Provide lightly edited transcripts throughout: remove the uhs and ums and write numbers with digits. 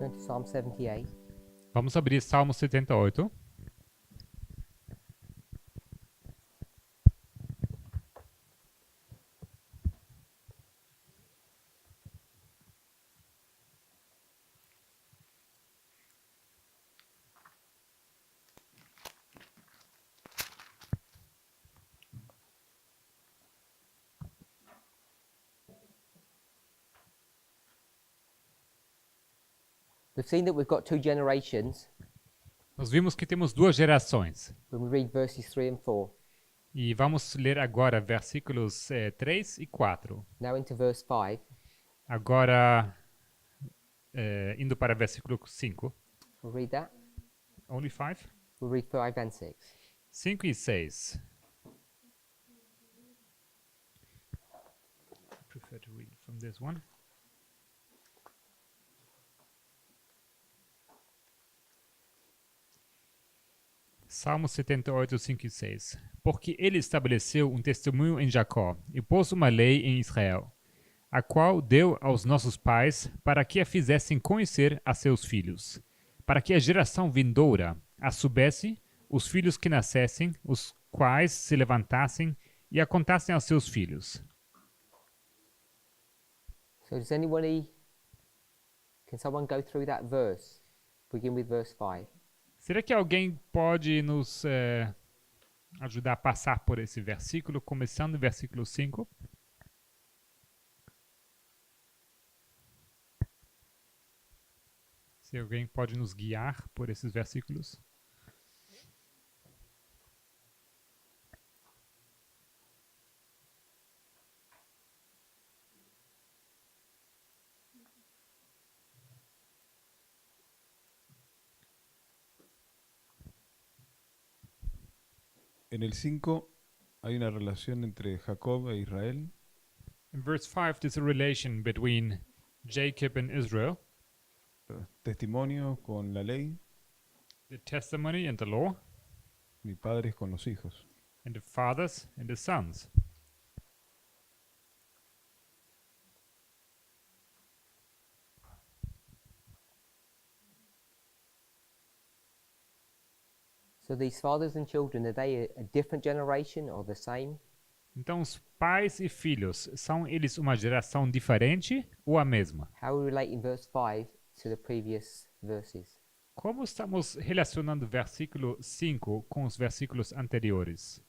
Turn to Psalm 78. Vamos abrir Salmo 78. We've seen that we've got two generations Nós vimos que temos duas gerações. when we read verses 3 and 4. E vamos ler agora versículos 3 e 4. Now into verse 5. Agora, indo para versículo 5. We'll read that. Only 5? We'll read 5 and 6. 5 e 6. I prefer to read from this one. Salmo 78, 5 e 6. Porque ele estabeleceu um testemunho em Jacó e pôs uma lei em Israel, a qual deu aos nossos pais para que a fizessem conhecer a seus filhos, para que a geração vindoura a soubesse, os filhos que nascessem, os quais se levantassem e a contassem aos seus filhos. So can someone go through that verse? Begin with verse 5. Será que alguém pode nos ajudar a passar por esse versículo, começando no versículo 5? Se alguém pode nos guiar por esses versículos. En el 5 hay una relación entre Jacob e Israel. In verse 5, there's a relation between Jacob and Israel, Testimonio con la ley, the testimony and the law, ni padres con los hijos. and the fathers and the sons. So these fathers and children, are they a different generation or the same? Então, os pais e filhos, são eles uma geração diferente ou a mesma? How we relate in verse 5 to the previous verses? Como estamos relacionando o versículo 5 com os versículos anteriores?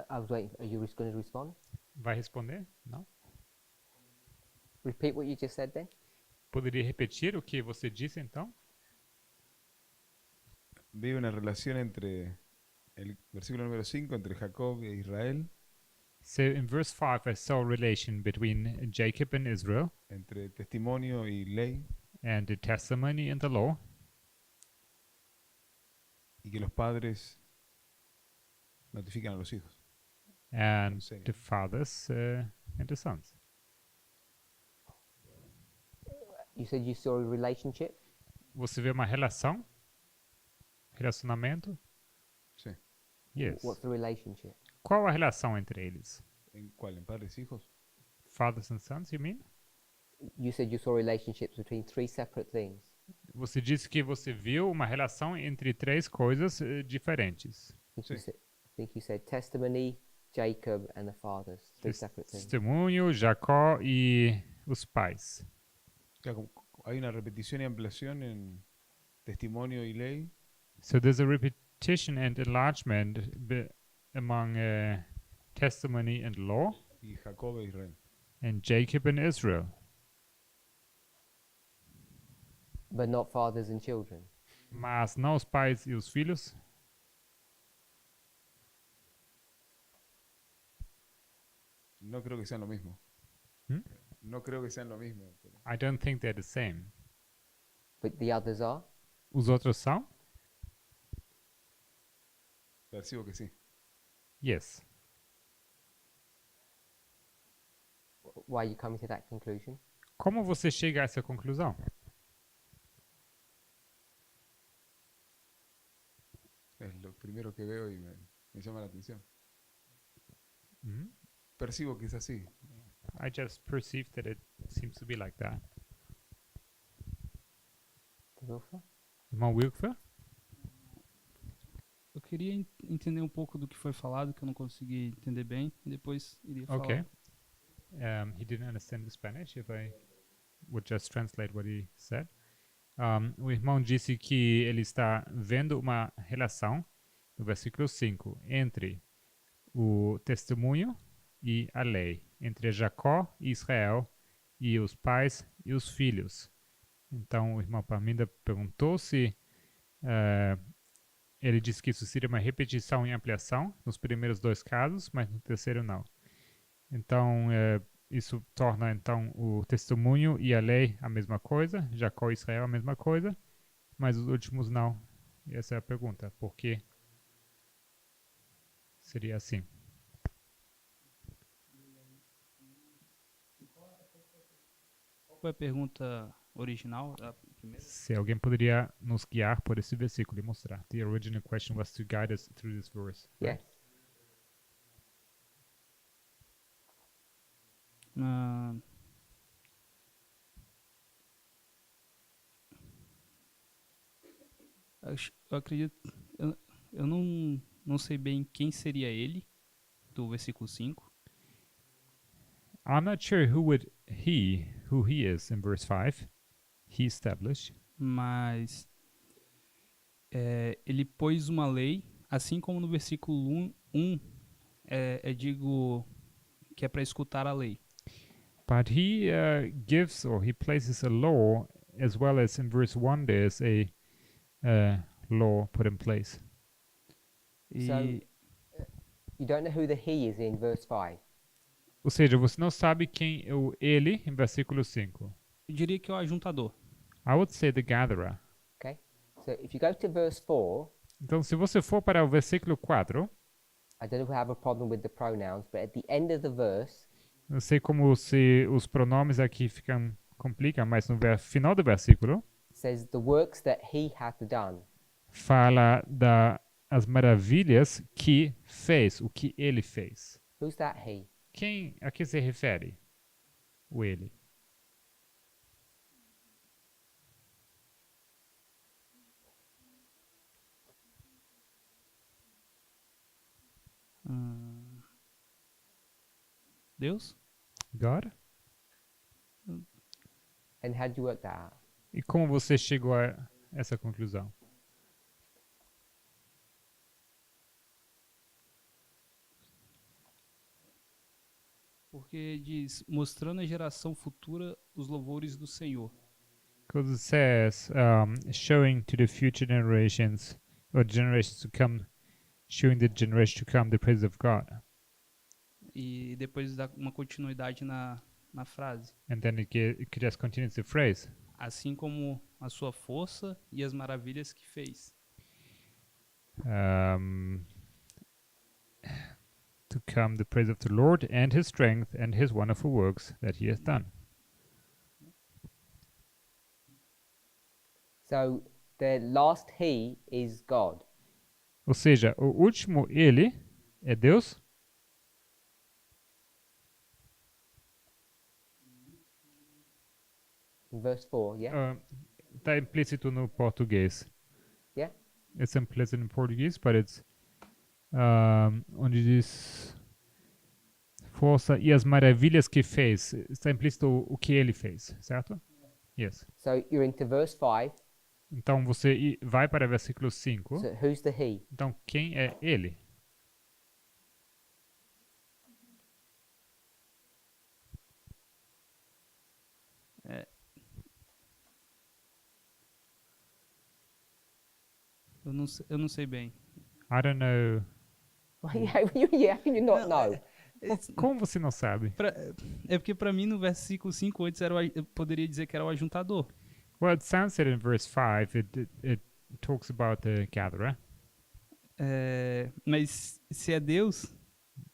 I was waiting. Are you going to respond? Vai responder? Não? Repeat what you just said then. Poderia repetir o que você disse então? Veo una relación entre el versículo número 5 entre Jacob e Israel, So in verse 5 I saw a relation between Jacob and Israel entre testimonio y ley, and the testimony and the law, y que los padres notifican a los hijos. and Sí. the fathers and the sons. You said you saw a relationship. Você vê uma relação? Relacionamento? Sí. Yes. What's the relationship? Qual a relação entre eles? ¿En cuál? ¿En padres e hijos? Fathers and sons, you mean? You said you saw relationships between three separate things. Você disse que você viu uma relação entre três coisas diferentes. I think you said testimony, Jacob, and the fathers. Three separate things. Testemunho, Jacó e os pais. Claro, hay una repetición y ampliación en testimonio y ley, So there's a repetition and enlargement among testimony and law, y Jacob e Israel. and Jacob and Israel, But not fathers and children. mas não os pais e os filhos. No creo que sean lo mismo. ¿Mm? No creo que sean lo mismo. Pero I don't think they're the same. But the others are? Os outros são? percibo que sí. Yes. Why are you coming to that conclusion? Como você chega a essa conclusão? Es lo primero que veo y me llama la atención. Mhm. Percibo que es así. I just perceived that it seems to be like that. Wilfer? Irmão Wilfer? Eu queria entender um pouco do que foi falado, que eu não consegui entender bem, e depois iria falar. Okay. He didn't understand the Spanish, if I would just translate what he said. O irmão disse que ele está vendo uma relação, no versículo 5, entre o testemunho e a lei, entre Jacó e Israel, e os pais e os filhos. Então, o irmão Parminda perguntou se ele disse que isso seria uma repetição e ampliação nos primeiros dois casos, mas no terceiro não. Então, isso torna então o testemunho e a lei a mesma coisa, Jacó e Israel a mesma coisa, mas os últimos não. E essa é a pergunta, por que seria assim? Qual foi a pergunta original? A primeira? Se alguém poderia nos guiar por esse versículo e mostrar. The original question was to guide us through this verse. Yes. Ah, eu acredito. Eu não sei bem quem seria ele, do versículo 5. I'm not sure who he is in verse 5. He established. Mas ele pôs uma lei, assim como no versículo 1 digo que é para escutar a lei. But he gives or he places a law, as well as in verse 1 there's a law put in place. E So, you don't know who the he is in verse 5. Ou seja, você não sabe quem é o ele em versículo 5. eu diria que é o ajuntador. I would say the gatherer. Okay? So if you go to verse 4, Então, se você for para o versículo 4, I don't know if we have a problem with the pronouns, but at the end of the verse, não sei como se os pronomes aqui complicam, mas no final do versículo it says the works that he hath done. fala das maravilhas que fez, o que ele fez. Who's that he? A que se refere o ele? Deus? God? And how do you work that out? E como você chegou a essa conclusão? Porque diz, mostrando à geração futura os louvores do Senhor. Because it says, showing to the future generations, or generations to come, showing the generation to come the praise of God. E depois dá uma continuidade na frase. And then it just continues the phrase. Assim como a sua força e as maravilhas que fez. To come the praise of the Lord and his strength and his wonderful works that he has done. So the last he is God. Ou seja, o último ele é Deus. In verse 4, yeah? Está implícito no português. Yeah? It's implicit in Portuguese, but it's onde diz força e as maravilhas que fez. Está implícito o que ele fez, certo? Yes. So you're into verse 5. Então você vai para o versículo 5. So who's the he? Então quem é ele? Eu não sei bem. I don't know. Yeah, you not know. Como você não sabe? É porque pra mim no versículo 5 antes eu poderia dizer que era o ajuntador. Well, it sounds that in verse 5 it talks about the gatherer. Mas se é Deus,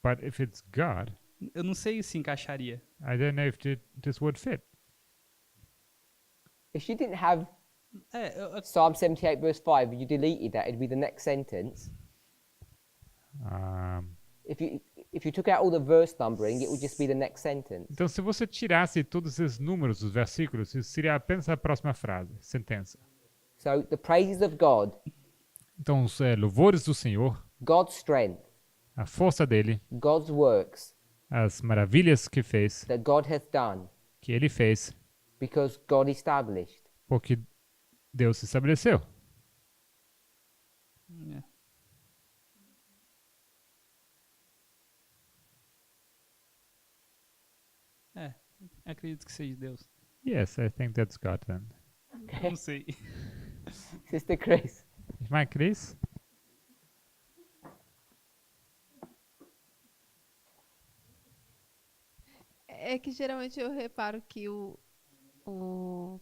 But if it's God, eu não sei se encaixaria. I don't know if this would fit. If you didn't have Psalm 78 verse 5 and you deleted that, it'd be the next sentence. Ah, If you took out all the verse numbering, it would just be the next sentence. então, se você tirasse todos esses números dos versículos, isso seria apenas a próxima frase, sentença. So the praises of God, Então, os louvores do Senhor, God's strength, a força dele, God's works as maravilhas que fez, that God hath done, que ele fez, because God established. porque Deus se estabeleceu. Acredito que seja Deus. Yes, I think that's God then. Não sei. Sister Chris. Irmã Cris? É que geralmente eu reparo que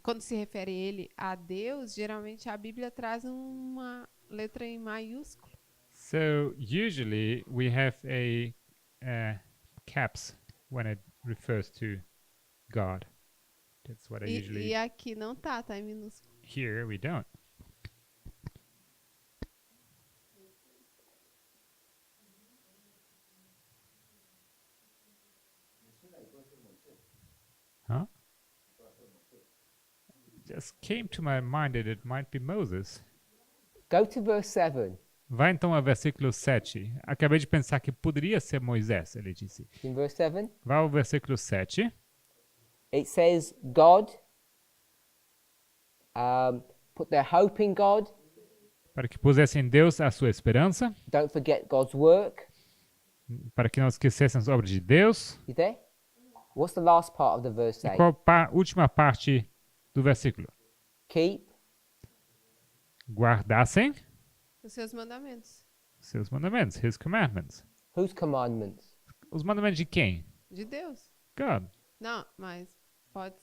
quando se refere ele a Deus, geralmente a Bíblia traz uma letra em maiúsculo. So usually we have a caps when it refers to God. That's what I usually. E aqui não tá em minúsculo. Here we don't. Huh? Just came to my mind that it might be Moses. Go to verse 7. Vai então ao versículo 7. Acabei de pensar que poderia ser Moisés, ele disse. In verse 7, Vai ao versículo 7. it says God put their hope in God. Para que pusessem em Deus a sua esperança, Don't forget God's work. para que não esquecessem as obras de Deus. You there? What's the last part of the verse E say? qual a última parte do versículo? Keep Guardassem Os seus mandamentos. seus mandamentos, his commandments. whose commandments? Os mandamentos de quem? De Deus. God. Não, mas pode.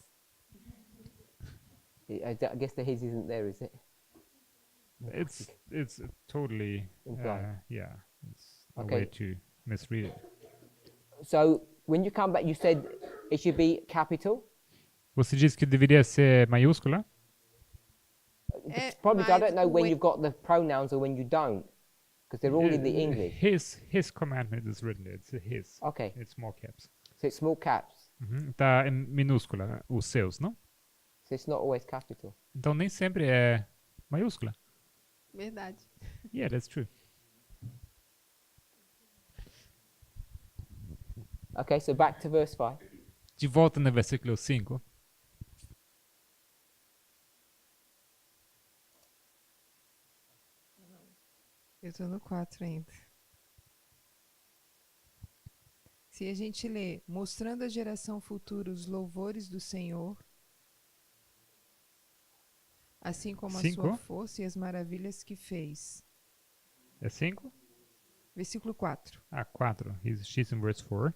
I guess the his isn't there, is it? It's totally Implied. yeah. It's a Okay. way to misread it. So when you come back, you said it should be capital. Você disse que deveria ser maiúscula? Probably I don't know when when- you've got the pronouns or when you don't, because they're all in the English. His commandment is written there. It's his. Okay, It's small caps. so it's small caps, Tá em minúscula os seus, não? so it's not always capital. Então nem sempre é maiúscula. Verdade. Yeah, that's true. Okay, so back to verse 5. De volta no versículo 5. Eu tô no 4 ainda. Se a gente lê, mostrando à geração futura os louvores do Senhor, assim como a Cinco? sua força e as maravilhas que fez. É 5? Versículo 4. 4. She's in verse 4.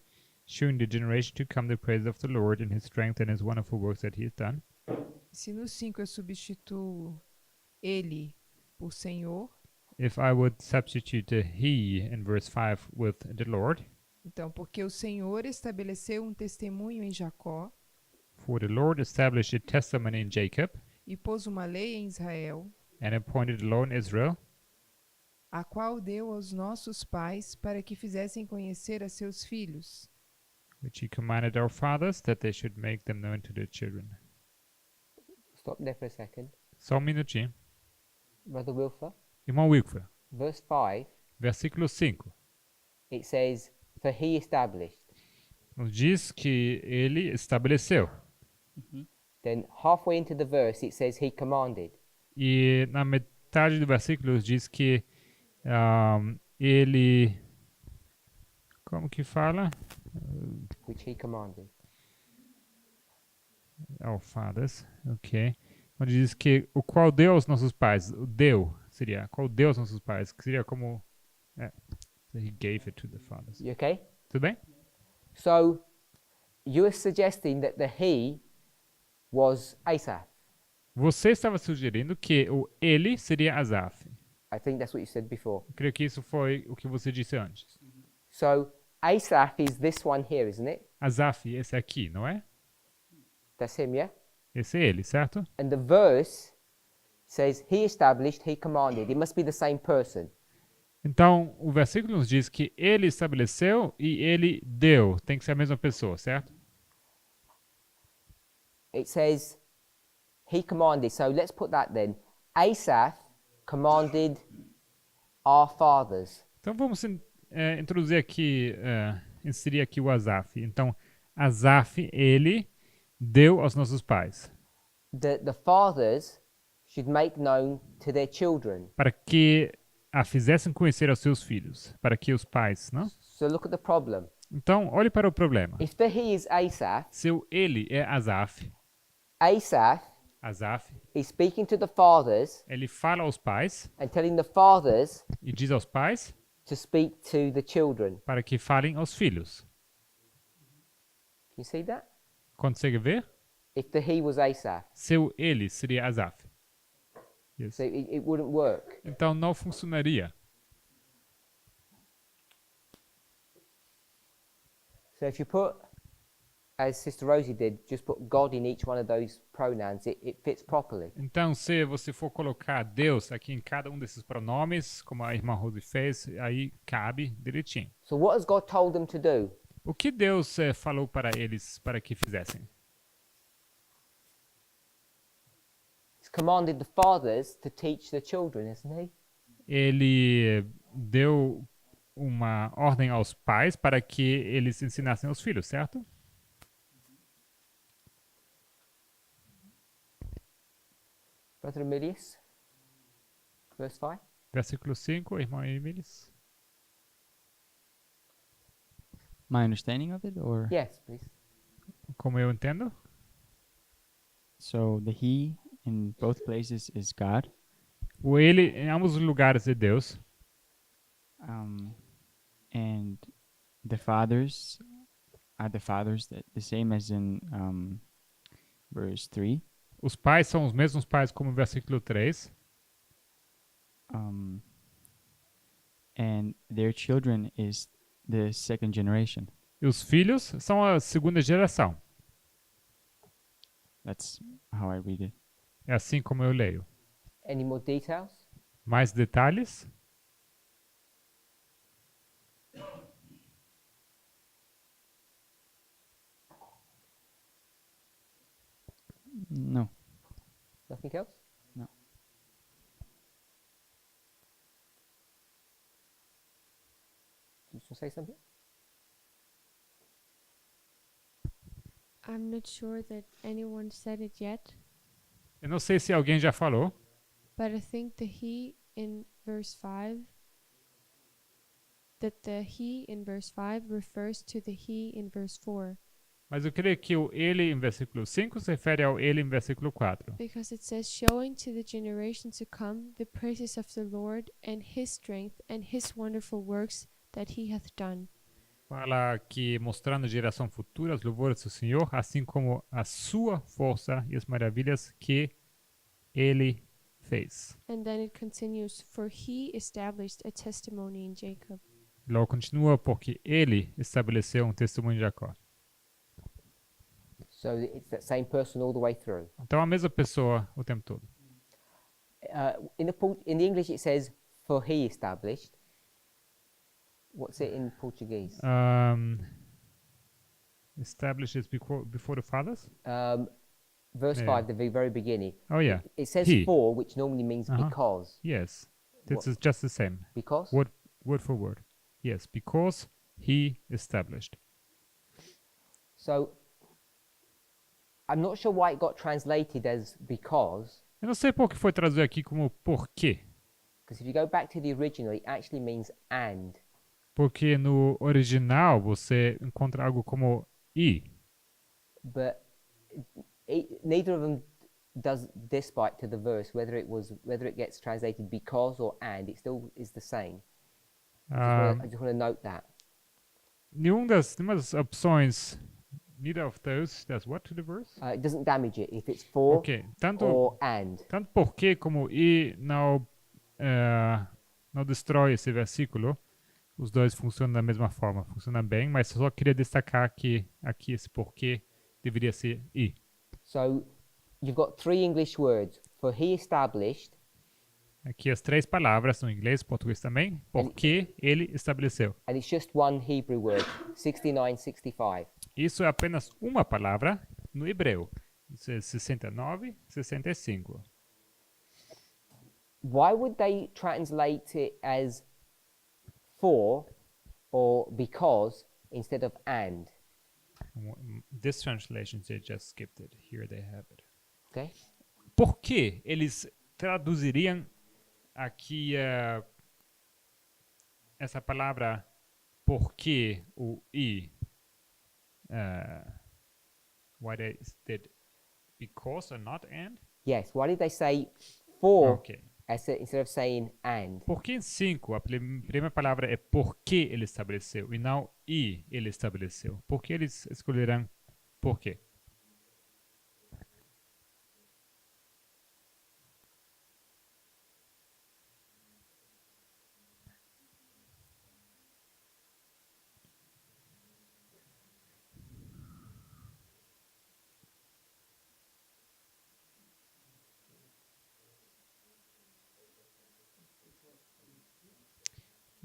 Showing the generation to come the praise of the Lord and his strength and his wonderful works that he has done. Se no 5 eu substituo ele por Senhor, If I would substitute the he in verse 5 with the Lord, então, porque o Senhor estabeleceu um testemunho em Jacó for the Lord established a testimony in Jacob e pôs uma lei em Israel, and appointed a law in Israel, a qual deu aos nossos pais para que fizessem conhecer a seus filhos. which he commanded our fathers that they should make them known to their children. Stop there for a second. Só um minutinho. Brother Wilfer, Irmão Wilfer, verse 5, versículo 5. it says, for he established. Nos diz que ele estabeleceu. Then halfway into the verse, it says he commanded. E na metade do versículo diz que ele... Como que fala? Which he commanded. Our fathers, ok. Onde diz que o qual deu aos nossos pais, o deu, seria, qual deu aos nossos pais, que seria como, he gave it to the fathers. You okay? Tudo bem? So you are suggesting that the he was Asaph. Você estava sugerindo que o ele seria Asaf. I think that's what you said before. Eu creio que isso foi o que você disse antes. So Asaph is this one here, isn't it? Asaf, esse aqui, não é? That's him, yeah? Esse é ele, certo? And the verse says he established, he commanded. It must be the same person. Então, o versículo nos diz que ele estabeleceu e ele deu. Tem que ser a mesma pessoa, certo? It says he commanded. So let's put that then. Asaph commanded our fathers. Então, vamos introduzir aqui, inserir aqui o Asaf. Então, Asaf, ele deu aos nossos pais. The fathers should make known to their children. Para que a fizessem conhecer aos seus filhos. Para que os pais, não? So look at the problem. Então, olhe para o problema. If the he is Asaph, Se o ele é Asaf, Asaph Asaf, is speaking to the fathers ele fala aos pais and telling the fathers e diz aos pais to speak to the children. para que falem aos filhos. Can you see that? Consegue ver? If the he was Asaph, Seu ele seria Asaf. Yes. so it wouldn't work. Então não funcionaria. So if you put, as Sister Rosie did, just put God in each one of those pronouns, it fits properly. Então, se você for colocar Deus aqui em cada um desses pronomes, como a irmã Rose fez, aí cabe direitinho. So what has God told them to do? O que Deus falou para eles para que fizessem? He's commanded the fathers to teach the children, isn't he? Ele deu uma ordem aos pais para que eles ensinassem aos filhos, certo? Brother Emilius, verse 5. Versículo 5, irmão Emilis. My understanding of it, or Yes, please. Como eu entendo, so the he in both places is God, o ele em ambos os lugares é Deus. and the fathers are the fathers the same as in verse 3. Os pais são os mesmos pais como o versículo 3. And their children is the second generation. E os filhos são a segunda geração. That's how I read it. É assim como eu leio. Any more details? Mais detalhes? No. Nothing else? No. Did you want to say something? I'm not sure that anyone said it yet, Eu não sei se alguém já falou, but I think the he in verse 5, that the he in verse 5 refers to the he in verse 4, mas eu creio que o ele em versículo 5 se refere ao ele em versículo 4. because it says, showing to the generations to come the praises of the Lord and his strength and his wonderful works that he hath done. Fala que mostrando à geração futura as louvores do Senhor, assim como a sua força e as maravilhas que ele fez. And then it continues, for he established a testimony in Jacob. Logo continua, porque ele estabeleceu um testemunho em Jacó. So it's that same person all the way through. Então a mesma pessoa o tempo todo. In the English it says, for he established. What's it in Portuguese? Established is before the fathers? Verse Yeah. 5, the very beginning. Oh yeah, It says He. for, which normally means Uh-huh. because. yes. This What? is just the same. Because? Word for word. Yes, because he established. So, I'm not sure why it got translated as because, Eu não sei por que foi traduzido aqui como porquê. because if you go back to the original, it actually means and. Porque no original você encontra algo como e. But neither of them does despite to the verse, whether it gets translated because or and, it still is the same. I just want to note that. Nenhuma das opções, neither of those, does what to the verse? It doesn't damage it if it's for Ok, tanto or and. porquê como e não destrói esse versículo. Os dois funcionam da mesma forma, funcionam bem, mas só queria destacar que aqui esse porquê deveria ser e. So you've got 3 English words for he established, Aqui as 3 palavras no inglês, português também. Porque ele estabeleceu. and it's just one Hebrew word, 69, 65. Isso é apenas uma palavra no hebreu. Isso é 69, 65. Why would they translate it as for or because instead of and? This translation, they just skipped it. Here they have it. Okay? Por que eles traduziriam aqui essa palavra porque, o i? Why they did because or not and? Yes. Why did they say for Ok. instead of saying and? Porque em 5, a primeira palavra é porque ele estabeleceu e não e ele estabeleceu. Por que eles escolherão por quê?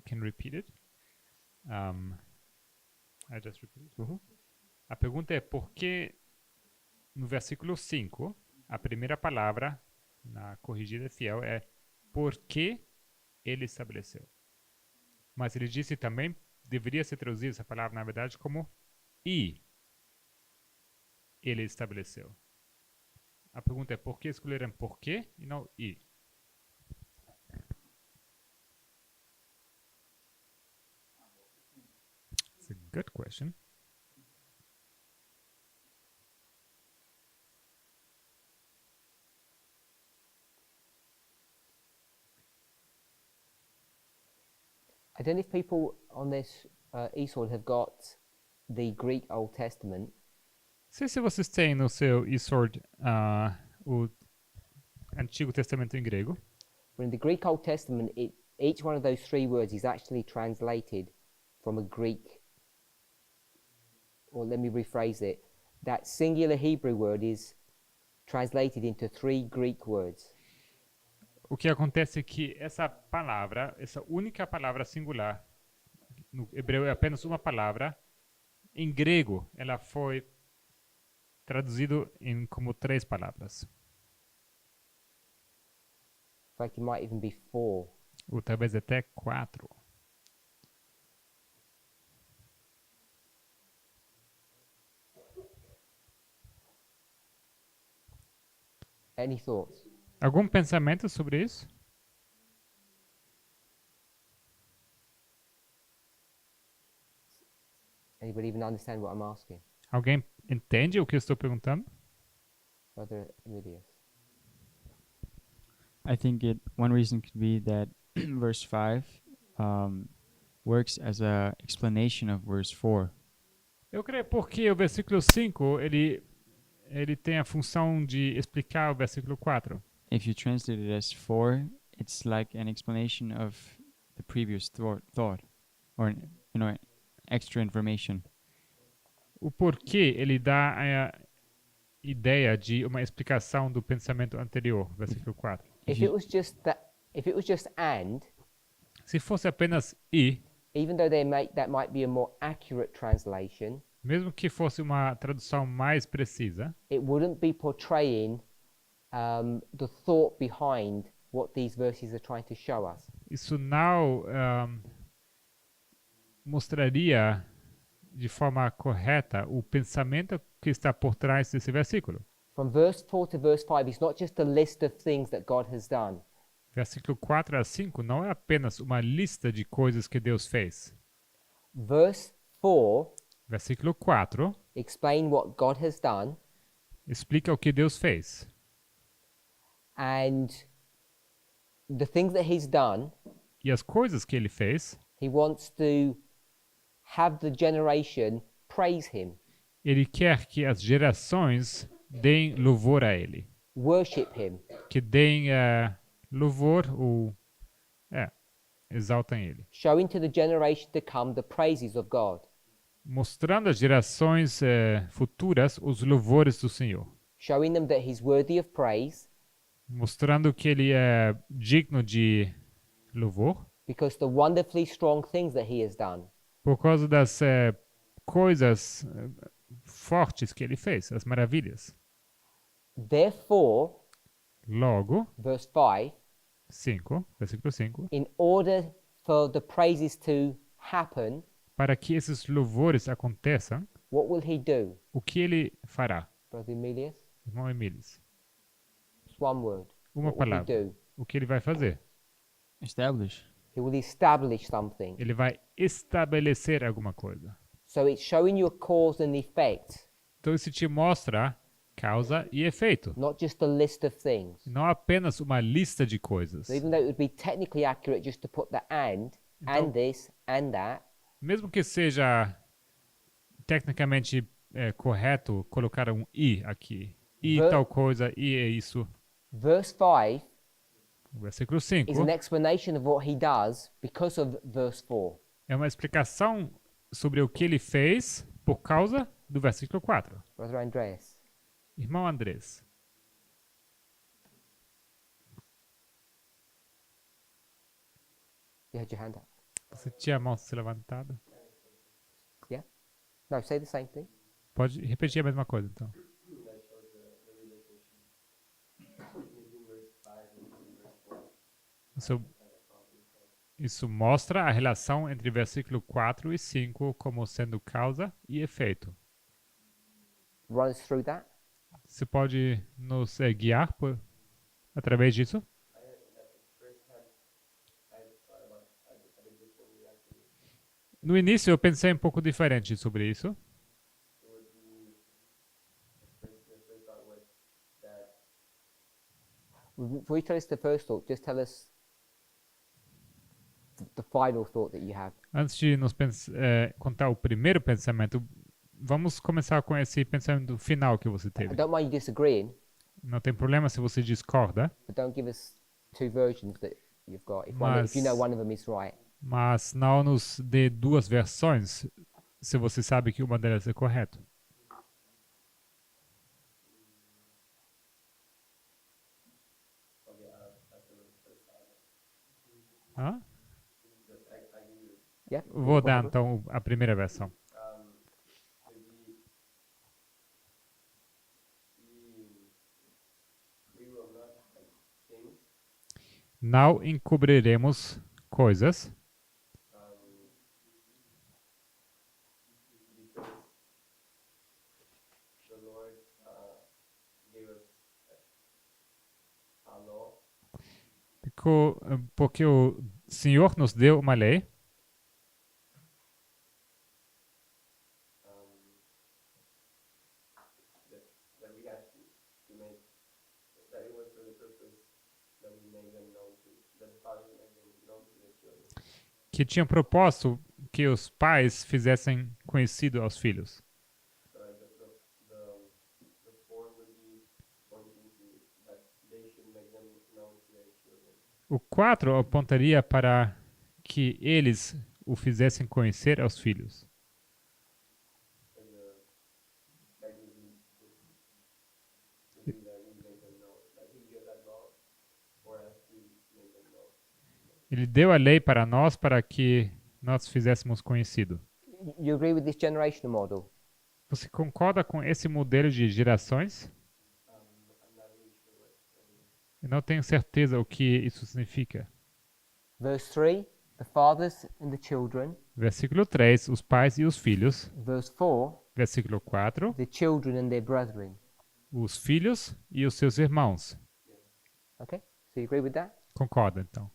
Can repeat it. I just repeated. A pergunta é por que no versículo 5, a primeira palavra na corrigida fiel é por que ele estabeleceu. Mas ele disse também, deveria ser traduzida essa palavra na verdade como e ele estabeleceu. A pergunta é por que escolheram por quê e não e? It's a good question. I don't know if people on this eSword have got the Greek Old Testament. Sei se vocês têm no seu eSword o Antigo Testamento em grego. But in the Greek Old Testament, each one of those 3 words is actually translated from a Greek, or let me rephrase it, that singular Hebrew word is translated into 3 Greek words. O que acontece é que essa palavra, essa única palavra singular, no hebreu é apenas uma palavra, em grego ela foi traduzido em como 3 palavras. In fact, it might even be 4. Ou talvez até 4. Any thoughts? Algum pensamento sobre isso? Anybody even understand what I'm asking? Alguém entende o que eu estou perguntando? Brother Lydius. I think one reason could be that verse 5 works as a explanation of verse 4. Eu creio porque o versículo 5, ele tem a função de explicar o versículo 4. If you translate it as 4, it's like an explanation of the previous thought, or extra information. O porquê ele dá a ideia de uma explicação do pensamento anterior, versículo 4. If it was just and, Se fosse apenas e, even though that might be a more accurate translation, mesmo que fosse uma tradução mais precisa, it wouldn't be portraying the thought behind what these verses are trying to show us. isso não mostraria de forma correta o pensamento que está por trás desse versículo. From verse 4 to verse 5, it's not just a list of things that God has done. Versículo 4 a 5 não é apenas uma lista de coisas que Deus fez. Verse 4 Versículo 4 explain what God has done, explica o que Deus fez. and the things that he's done, E as coisas que ele fez, he wants to have the generation praise him, ele quer que as gerações deem louvor a ele. worship him, Que deem louvor ou exaltam ele. showing to the generation to come the praises of God. Mostrando às gerações futuras os louvores do Senhor. showing them that he's worthy of praise mostrando que ele é digno de louvor because the wonderfully strong things that he has done. por causa das coisas fortes que ele fez, as maravilhas. Therefore, Logo, verse 5, 5, versículo 5, in order for the praises to happen, para que esses louvores aconteçam, what will he do, o que ele fará? Brother Emilius? Irmão Emílios, Just one word. uma What will he palavra. do? O que ele vai fazer? Establish. He will establish something. Ele vai estabelecer alguma coisa. So it's showing you a cause and effect, Então isso te mostra causa e efeito. not just a list of things. Não apenas uma lista de coisas. So even though it would be technically accurate just to put the and Então- this, and that, Mesmo que seja tecnicamente correto colocar um i aqui. E Ver- tal coisa, e é isso. verse 5 O versículo is 5 an explanation of what he does because of verse 4. é uma explicação sobre o que ele fez por causa do versículo 4. Brother Andreas. Irmão Andrés, You had your hand up. você tinha a mão se levantada? No, say the same thing. Pode repetir a mesma coisa, então. Isso mostra a relação entre versículo 4 e 5 como sendo causa e efeito. Run us through that. Você pode nos guiar através disso? No início eu pensei um pouco diferente sobre isso. Before you tell us the first thought, just tell us the final thought that you have. Antes de nos contar o primeiro pensamento, vamos começar com esse pensamento final que você I teve. don't mind you disagreeing, Não tem problema se você discorda, but don't give us two versions that you've got. If you know Mas- one of them is right. mas não nos dê duas versões se você sabe que uma delas é correta. Hã? Yeah. Vou dar então a primeira versão. Não encobriremos coisas porque o Senhor nos deu uma lei que tinha propósito que os pais fizessem conhecido aos filhos. O 4 apontaria para que eles o fizessem conhecer aos filhos. Ele deu a lei para nós para que nós fizéssemos conhecido. You agree with this generational model? Você concorda com esse modelo de gerações? Eu não tenho certeza o que isso significa. Verse 3, the fathers and the children. Versículo 3, os pais e os filhos. Verse 4, Versículo 4, the children and their brethren. os filhos e os seus irmãos. Okay? So you agree with that? Concorda, então.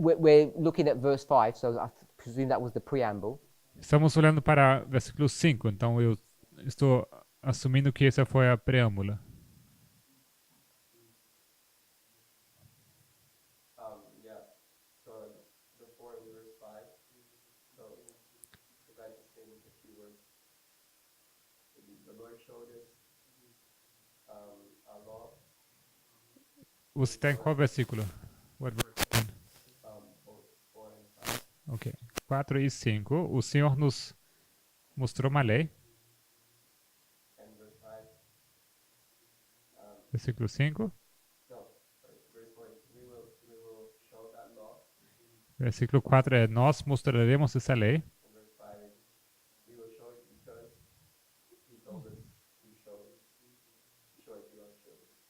We're looking at verse 5, so I presume that was the preamble. Estamos olhando para versículo 5, então eu estou assumindo que essa foi a preâmbula. Você está em qual versículo? What verse? Ok. 4 e 5. O Senhor nos mostrou uma lei. Versículo 5. Versículo 4 é: nós mostraremos essa lei.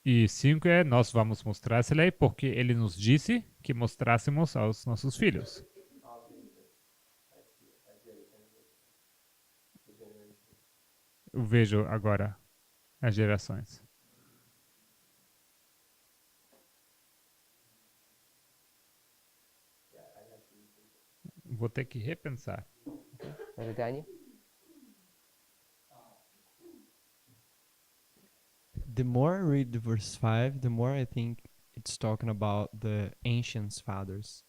E 5 é: nós vamos mostrar essa lei porque ele nos disse que mostrássemos aos nossos filhos. Eu vejo agora as gerações. Vou ter que repensar. Brother Daniel? The more I read the verse 5, the more I think it's talking about the ancient fathers.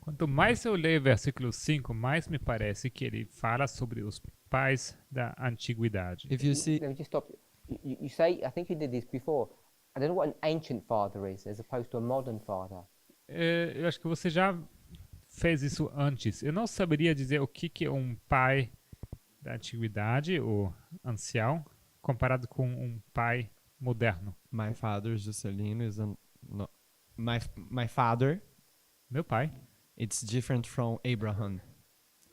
Quanto mais eu leio o versículo 5, mais me parece que ele fala sobre os pais da antiguidade. If you see, Let me just stop you. You say, I think you did this before. I don't know what an ancient father is as opposed to a modern father. Eu acho que você já fez isso antes. Eu não saberia dizer o que é um pai da antiguidade, ou ancião, comparado com um pai moderno. my father, Juscelino, is no, my father. Meu pai. It's different from Abraham.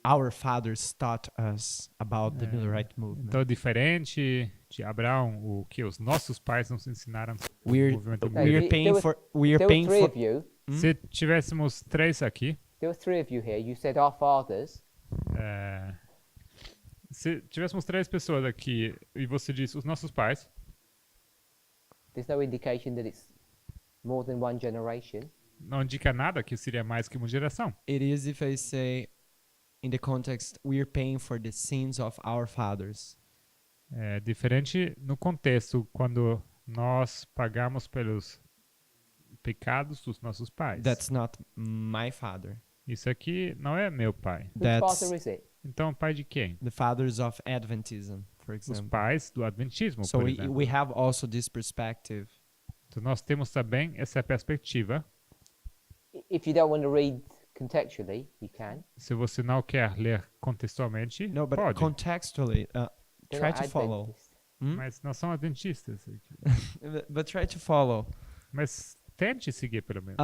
Our fathers taught us about the Millerite movement. Então, diferente de Abraão, o que os nossos pais nos ensinaram sobre o We're movimento Okay, bíblico. we're paying for we're There were paying three for of you. Se tivéssemos 3 aqui, There were three of you here. You said our fathers. se tivéssemos 3 pessoas aqui e você disse os nossos pais, There's no indication that it's more than one generation. não indica nada que seria mais que uma geração. It is if I say in the context we're paying for the sins of our fathers. É diferente no contexto quando nós pagamos pelos pecados dos nossos pais. That's not my father. Isso aqui não é meu pai. Whose That's father is it? Então, pai de quem? the fathers of Adventism, for Os example. pais do Adventismo, So por we exemplo. we have also this perspective. Então, nós temos também essa perspectiva. If you don't want to read contextually, you can. Se você não quer ler contextualmente, No, but pode. contextually, They're try not to follow. Adventist. Mas não são adventistas. But try to follow. Mas tente seguir, pelo menos.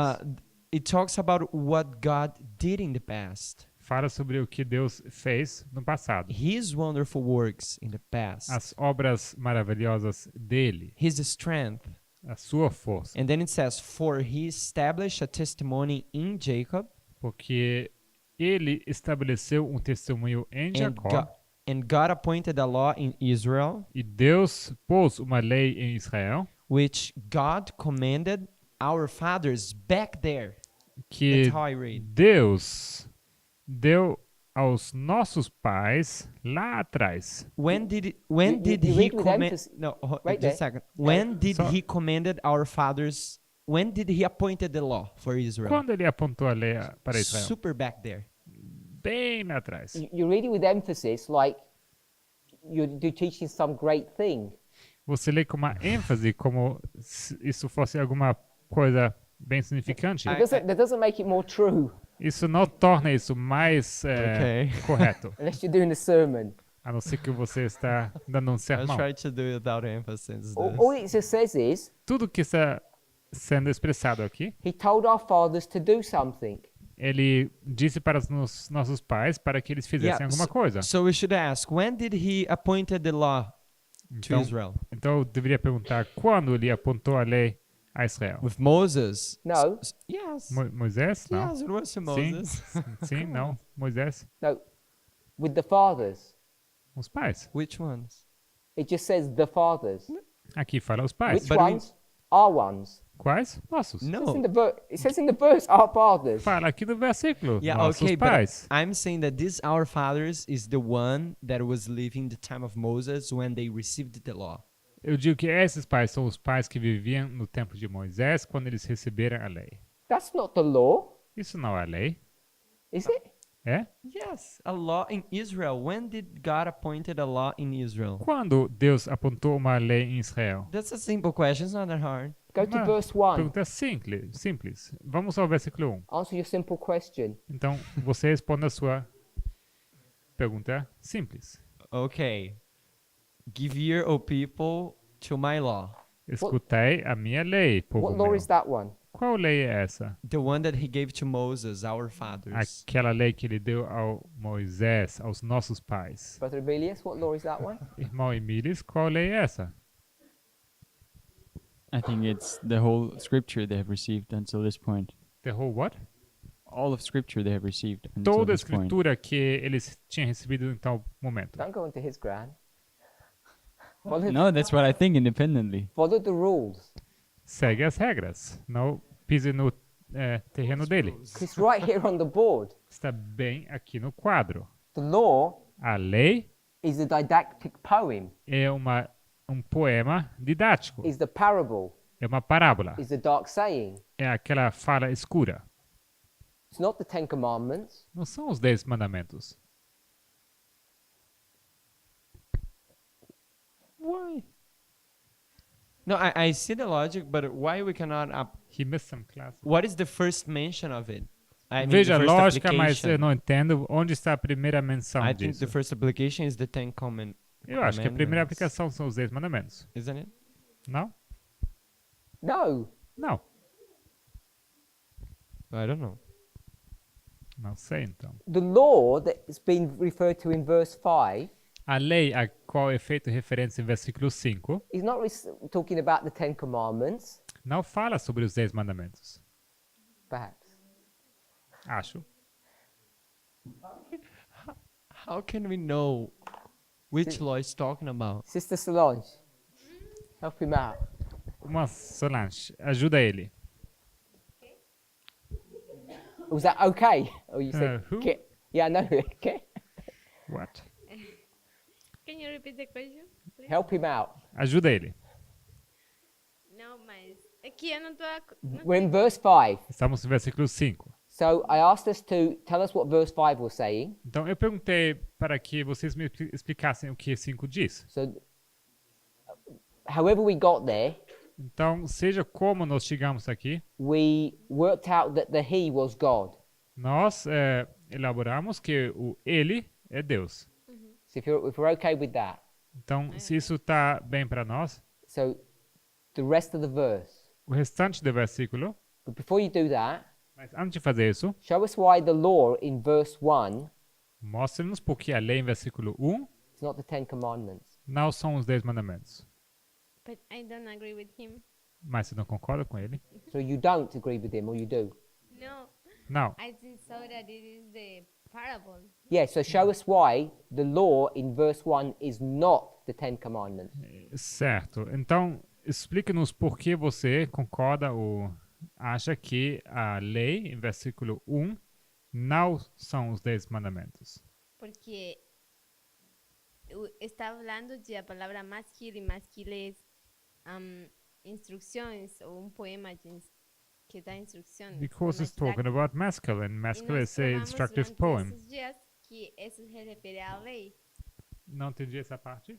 It talks about what God did in the past. Fala sobre o que Deus fez no passado. His wonderful works in the past. As obras maravilhosas dele. His strength. A sua força. And then it says, for he established a testimony in Jacob. Porque ele estabeleceu um testemunho em Jacó. And God appointed a law in Israel, E Deus pôs uma lei em Israel. which God commanded our fathers back there. Que That's how I read. Deus deu aos nossos pais lá atrás. When did You he read with command? emphasis. No, Right just a there. second. When did So- he commanded our fathers? When did he appointed the law for Israel? Quando ele apontou a lei para Israel? Super back there. Bem lá atrás. You're reading with emphasis, like you're teaching some great thing. Você lê com uma ênfase como se isso fosse alguma coisa bem significante. That doesn't make it more true Isso não torna isso mais Okay. correto. unless you're doing a sermon. A não ser que você está dando um I'll sermão. try to do it without emphasis. All it just says is Tudo que está sendo expressado aqui, he told our fathers to do something. ele disse para os nossos pais para que eles fizessem alguma coisa. So we should ask, when did he appointed the law to Então, Israel? então eu deveria perguntar quando ele apontou a lei a Israel. With Moses? No, Yes. Moisés? Não. Yes, it was to Sim, Moses. sim, não. Moisés. no, with the fathers. Os pais. Which ones? It just says the fathers. Aqui fala os pais. Which But we- ones? Our ones. Quais? Nossos. It says No. in the it says in the verse, our fathers. Fala aqui no versículo. Yeah, Nossos okay, but pais. I'm saying that this our fathers is the one that was living the time of Moses when they received the law. Eu digo que esses pais são os pais que viviam no tempo de Moisés quando eles receberam a lei. That's not the law, Isso não é lei, is it? é? Yes, a law in Israel. When did God appointed a law in Israel? Quando Deus apontou uma lei em Israel? That's a simple question. It's not that hard. Go to Uma verse 1. pergunta simples. Vamos ao versículo 1. Answer your simple question. Então, você responde a sua pergunta simples. Okay. Give ear, O people, to my law. Escutai a minha lei, povo What law meu. is that one? Qual lei é essa? The one that he gave to Moses, our fathers. Aquela lei que ele deu ao Moisés, aos nossos pais. Brother Emilius, what law is that one? Irmão Emílis, qual lei é essa? I think it's the whole scripture they have received until this point. The whole what? All of scripture they have received until Toda a this point. escritura que eles tinham recebido em tal momento. Don't go into his ground. Follow, No, that's what I think independently. follow the rules. Segue as regras. Não pise no terreno dele. 'Cause it's right here on the board. Está bem aqui no quadro. The law A lei is the didactic poem, é um poema didático. is the parable, É uma parábola. is the dark saying. É aquela fala escura. It's not the Ten Commandments. Não são os 10 mandamentos. Why? No, I see the logic, but why we cannot He missed some classes. what is the first mention of it? I mean, Veja a the first lógica, mas application. eu não entendo onde está a primeira menção I think disso. the first application is the Eu acho que a primeira Commandments. aplicação são os 10 mandamentos. Isn't it? Não? No. Não. I don't know. Não sei então. The law that is being referred to in verse 5 A lei a qual é feita referência em versículo 5 is not talking about the Ten Commandments, não fala sobre os 10 mandamentos. perhaps. Acho. How can we know which law is talking about? Sister Solange, help him out. Uma Solange, ajuda ele. Was that okay? Or you said, Who? "Okay." Yeah, no, okay. What? Can you repeat the question, please? Help him out. Ajuda ele. Não, mas é que eu não tô... We're in verse 5. Estamos no versículo 5. So I asked us to tell us what verse 5 was saying. Então eu perguntei para que vocês me explicassem o que 5 diz. So, however we got there, Então, seja como nós chegamos aqui, we worked out that the He was God. nós elaboramos que o Ele é Deus. So if we're okay with that, Então, se isso está bem para nós, so the rest of the verse. o restante do versículo, But before you do that, mas antes de fazer isso, show us why the law in verse 1 mostre-nos porque a lei em versículo 1 is not the Ten Commandments. não são os 10 mandamentos. But I don't agree with him. Mas você não concorda com ele? So you don't agree with him, or you do? No, Não. I think so that it is the parable. Yeah, so show us why the law in verse 1 is not the Ten Commandments. Certo. Então, explique-nos por que você concorda ou acha que a lei, em versículo 1, não são os 10 mandamentos. Porque está hablando de a palavra másculo e másculo é instruções ou um poema que dá instruções. Because it's talking about masculine. Masculine is an instructive poem. Dias que isso se refere à lei. Não entendi essa parte?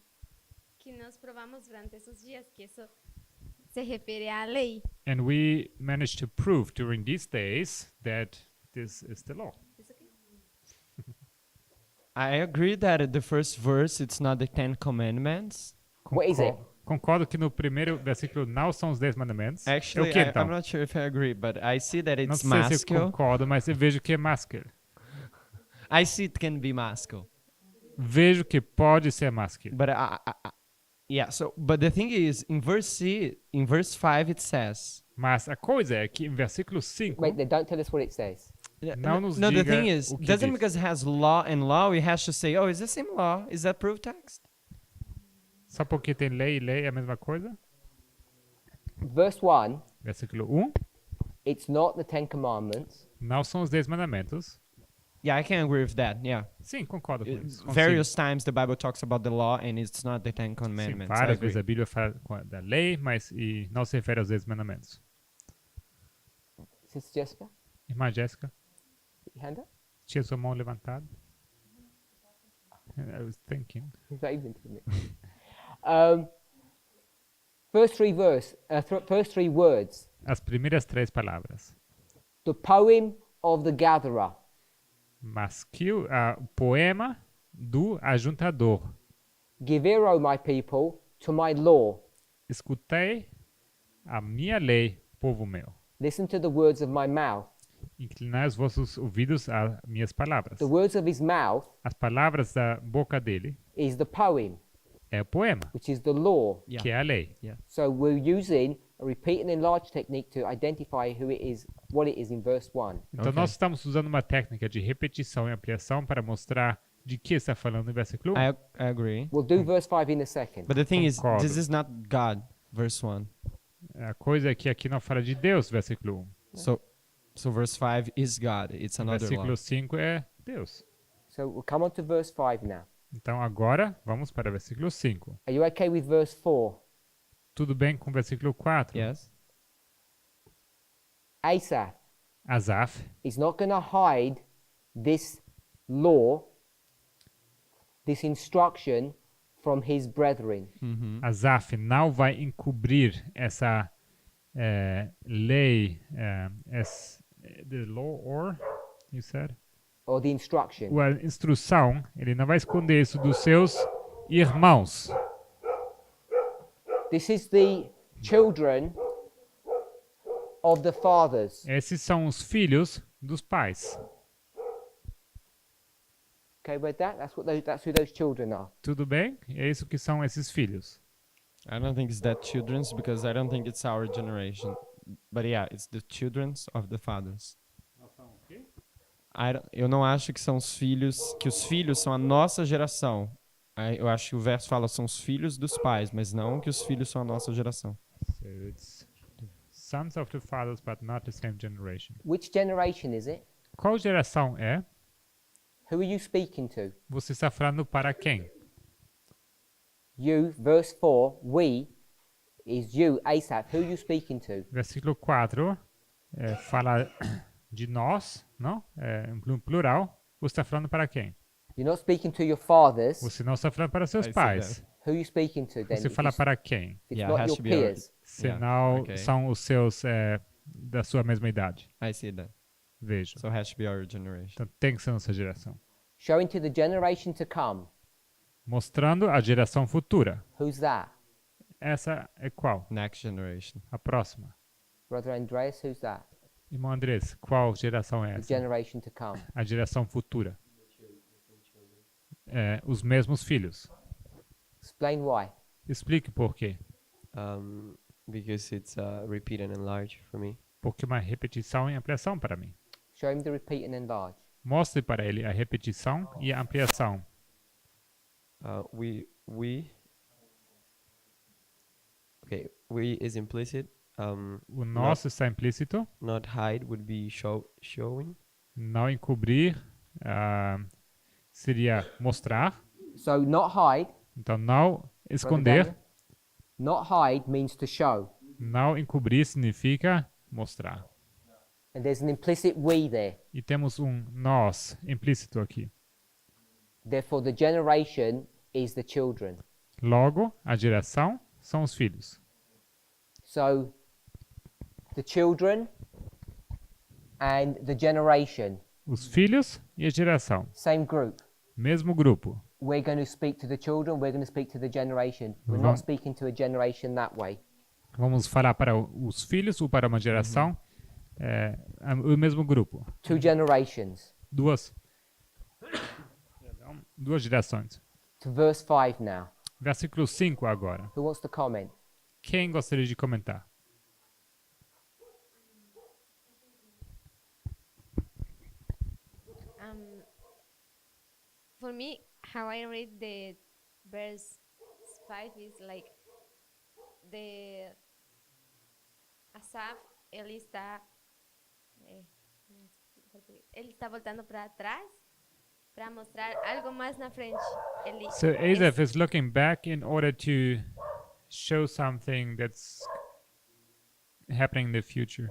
Que nós provamos durante esses dias que isso se refere à lei. And we managed to prove during these days that this is the law. Isso aqui? I agree that at the first verse it's not the Ten Commandments. What is it? Concordo que no primeiro versículo não são os 10 mandamentos. Actually, é o que então? I'm not sure if I agree, but I see that Não it's sei se eu masculine. concordo, mas eu vejo que é masculine. I see it can be masculine. Vejo que pode ser masculine. But yeah, so but the thing is in verse 5 it says Mas a coisa é que em versículo 5 Wait there, don't tell us what it says. não nos no, the diga thing is, o que doesn't diz. because it has law and law, we have to say, oh, is the same law? Is that proof text? Só porque tem lei e lei é a mesma coisa? Verse 1, Versículo 1, it's not the Ten Commandments. não são os 10 mandamentos. Yeah, I can agree with that. Yeah. Sim, concordo com isso. Consigo. Various times the Bible talks about the law and it's not the Ten Sim, Commandments. I várias agree. vezes a Bíblia fala da lei, mas não se refere aos 10 mandamentos. Sister Jessica, Irmã Jéssica, put your hand up. tinha sua mão levantada? I was thinking. He's waving to me. First three words. As primeiras 3 palavras. The poem of the gatherer. Mas que o poema do ajuntador. Give ear, O my people, to my law. Escutei, a minha lei, povo meu. Listen to the words of my mouth. Inclinai os vossos ouvidos a minhas palavras. The words of his mouth As palavras da boca dele is the poem, é o poema, which is the law. Yeah. que é a lei. So we're using a repeat and enlarge technique to identify who it is, what it is in verse 1. Então nós estamos usando uma técnica de repetição e ampliação para mostrar de que está falando no versículo 1. I agree. We'll do verse 5 in a second. But the thing is, Concordo. this is not God, verse 1. A coisa é que aqui não fala de Deus, versículo 1. So verse 5 is God. It's another Versículo law. 5 é Deus. So we'll come on to verse 5 now. Então agora vamos para o versículo 5. Are you okay with verse 4? Tudo bem com o versículo 4? Yes. Asaph Asaf is not going to hide this law, this instruction from his brethren. Asaf não vai encobrir essa lei, the law or, you said? Or the instruction. A instrução, ele não vai esconder isso dos seus irmãos. This is the children of the fathers. Esses são os filhos dos pais. Okay, with that? That's who those children are. Tudo bem? É isso que são esses filhos. I don't think it's that children's because I don't think it's our generation. But yeah, it's the children's of the fathers. Eu não acho que são os filhos, que os filhos são a nossa geração. Eu acho que o verso fala são os filhos dos pais, mas não que os filhos são a nossa geração. So it's the sons of the fathers, but not the same generation. Which generation is it? Qual geração é? Who are you speaking to? Você está falando para quem? You, verse 4, we, is you, Asaph. Who are you speaking to? Versículo 4 fala de nós, não? Em plural. Você está falando para quem? You're not speaking to your fathers. Você não está falando para seus I see pais. Who are you speaking to then? Você fala para quem? It's Yeah, not has your to be our- peers. Senão okay. são os seus da sua mesma idade. I see that. Veja. So it has to be our generation. Então tem que ser nossa geração. Showing to the generation to come. Mostrando a geração futura. Who's that? Essa é qual? Next generation. A próxima. Brother Andreas, who's that? Irmão Andrés, qual geração é The essa? generation to come. A geração futura. Os mesmos filhos. Explain why. Explique por quê. Because it's repeat and enlarge for me. Porque uma repetição e ampliação para mim. Show him the repeat and enlarge. Mostre para ele a repetição e a ampliação. We is implicit. O nosso está implícito. Not hide would be showing. Não encobrir seria mostrar. So not hide. Então não esconder. Not hide means to show. Não encobrir significa mostrar. And there's an implicit we there. E temos um nós implícito aqui. Therefore, the generation is the children. Logo, a geração são os filhos. So, the children and the generation. Os filhos e a geração. Same group. Mesmo grupo. We're going to speak to the children, we're going to speak to the generation. We're not speaking to a generation that way. Vamos falar para os filhos ou para uma geração. O mesmo grupo. Two generations. Duas gerações. To verse 5 now. Versículo 5 agora. Who wants to comment? Quem gostaria de comentar? For me, how I read the verse 5 is like the Asaf, ele está voltando para trás para mostrar algo mais na frente. So Asaph is looking back in order to show something that's happening in the future.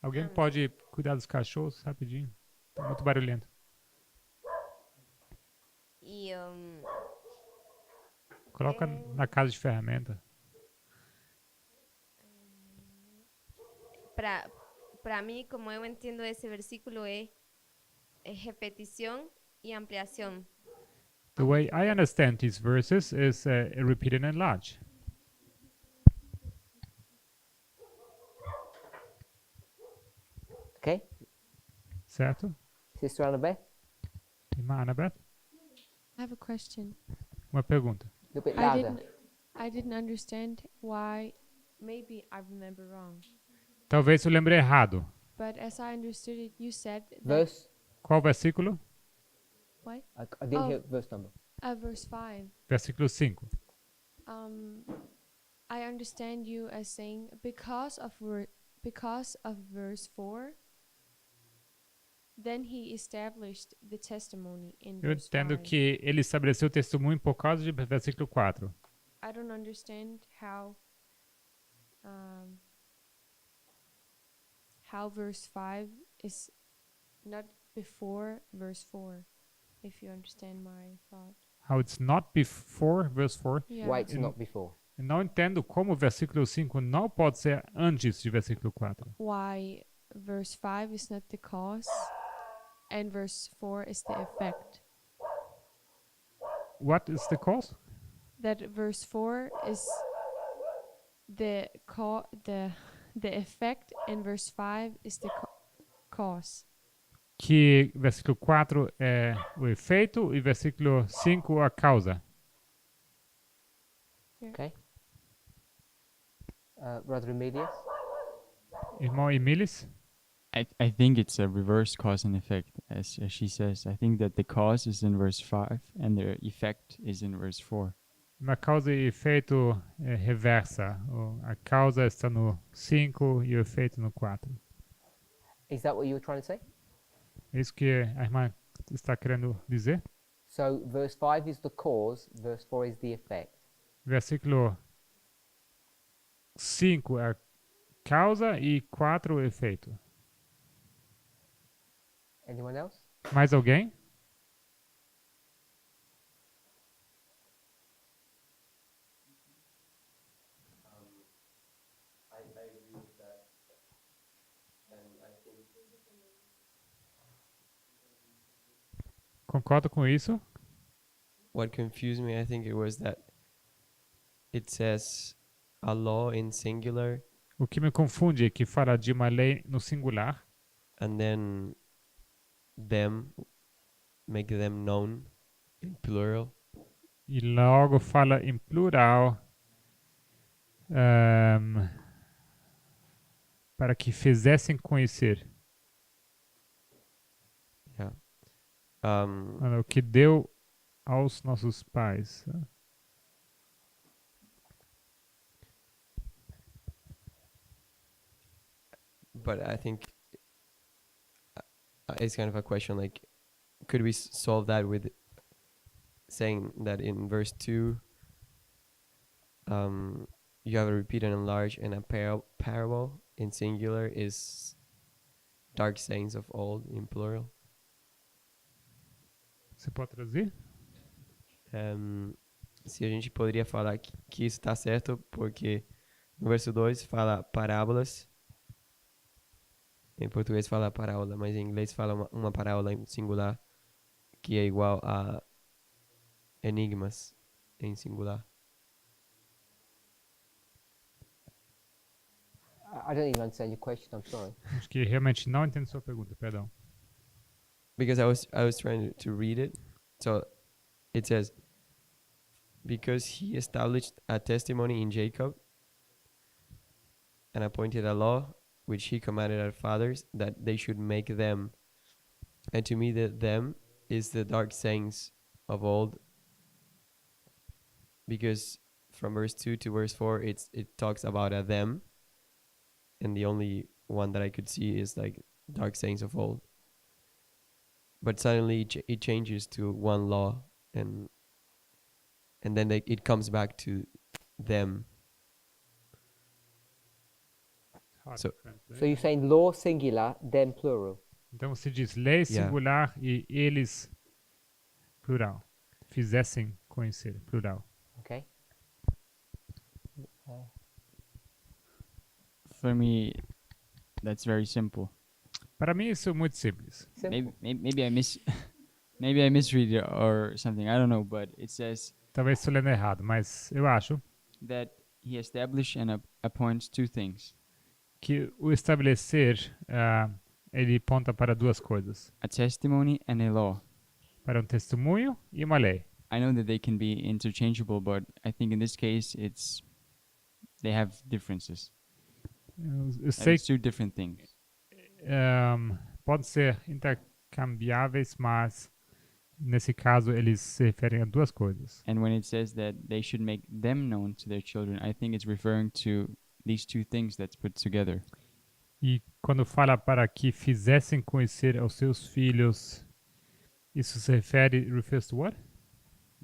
Alguém pode cuidar dos cachorros rapidinho? Tá muito barulhento. E Coloca na casa de ferramenta. para mim, como eu entendo esse versículo, é repetição e ampliação. The way I understand these verses is repeat and enlarge. Okay? Certo? Sister Annabeth, Irmã Annabeth? I have a question. Uma pergunta. a little bit I louder. didn't understand why. Maybe I remember wrong, Talvez eu lembre errado. but as I understood it, you said that Verse, Qual versículo? what? I didn't Oh. hear verse number. Verse 5. Versículo 5. I understand you as saying because of verse 4, then he established the testimony in Eu verse entendo 5. que ele estabeleceu o testemunho por causa de versículo 4. I don't understand how verse 5 is not before verse 4, if you understand my thought. How it's not before verse 4. Yeah. Why it's not before. Eu não entendo como o versículo 5 não pode ser antes de versículo 4. Why verse 5 is not the cause and verse 4 is the effect. What is the cause? That verse 4 is the effect and verse 5 is the cause. Que versículo 4 é o efeito e versículo 5 a causa. Okay? Brother Emilius? Irmão Emilis? I think it's a reverse cause and effect, as she says. I think that the cause is in verse 5 and the effect is in verse 4. Uma causa e efeito reversa. A causa está no 5 e o efeito no 4. Is that what you were trying to say? É isso que a irmã está querendo dizer? So verse 5 is the cause, verse 4 is the effect. Versículo 5 é a causa e 4 o efeito. Anyone else? Mais alguém? I agree with that. And I think Concordo com isso. what confused me, I think it was that it says a law in singular O que me confunde é que fala de uma lei no singular and then them, make them known in plural. e logo fala em plural para que fizessem conhecer. Yeah. O que deu aos nossos pais. But I think it's kind of a question like, could we solve that with saying that in verse 2 you have a repeat and enlarge, and a parable in singular is dark sayings of old in plural? Você pode traduzir? Se a gente poderia falar que isso está certo, porque no verso 2 fala parábolas. Em português fala parábola, mas em inglês fala uma parábola em singular, que é igual a enigmas em singular. I don't even understand your question, I'm sorry. Acho que realmente não entendo sua pergunta, perdão. Because I was trying to read it. So it says, because he established a testimony in Jacob and appointed a law which he commanded our fathers, that they should make them. And to me, the them is the dark sayings of old. Because from verse 2 to verse 4, it talks about a them. And the only one that I could see is like dark sayings of old. But suddenly it changes to one law, and then it comes back to them. So you're saying law singular, them plural. Então você diz lei singular e eles plural. Fizessem conhecer, plural. Okay. For me, that's very simple. Para mim isso é muito simples. Maybe I maybe I misread it or something. I don't know, but it says Talvez estou lendo errado, mas eu acho that he established and appoints two things. que o estabelecer ele aponta para duas coisas. a testimony and a law. Para um testemunho e uma lei. I know that they can be interchangeable, but I think in this case they have differences. Eu And sei it's two different things. podem ser intercambiáveis, mas nesse caso eles se referem a duas coisas. And when it says that they should make them known to their children, I think it's referring to these two things that's put together. E quando fala para que fizessem conhecer aos seus filhos, isso se refers to what?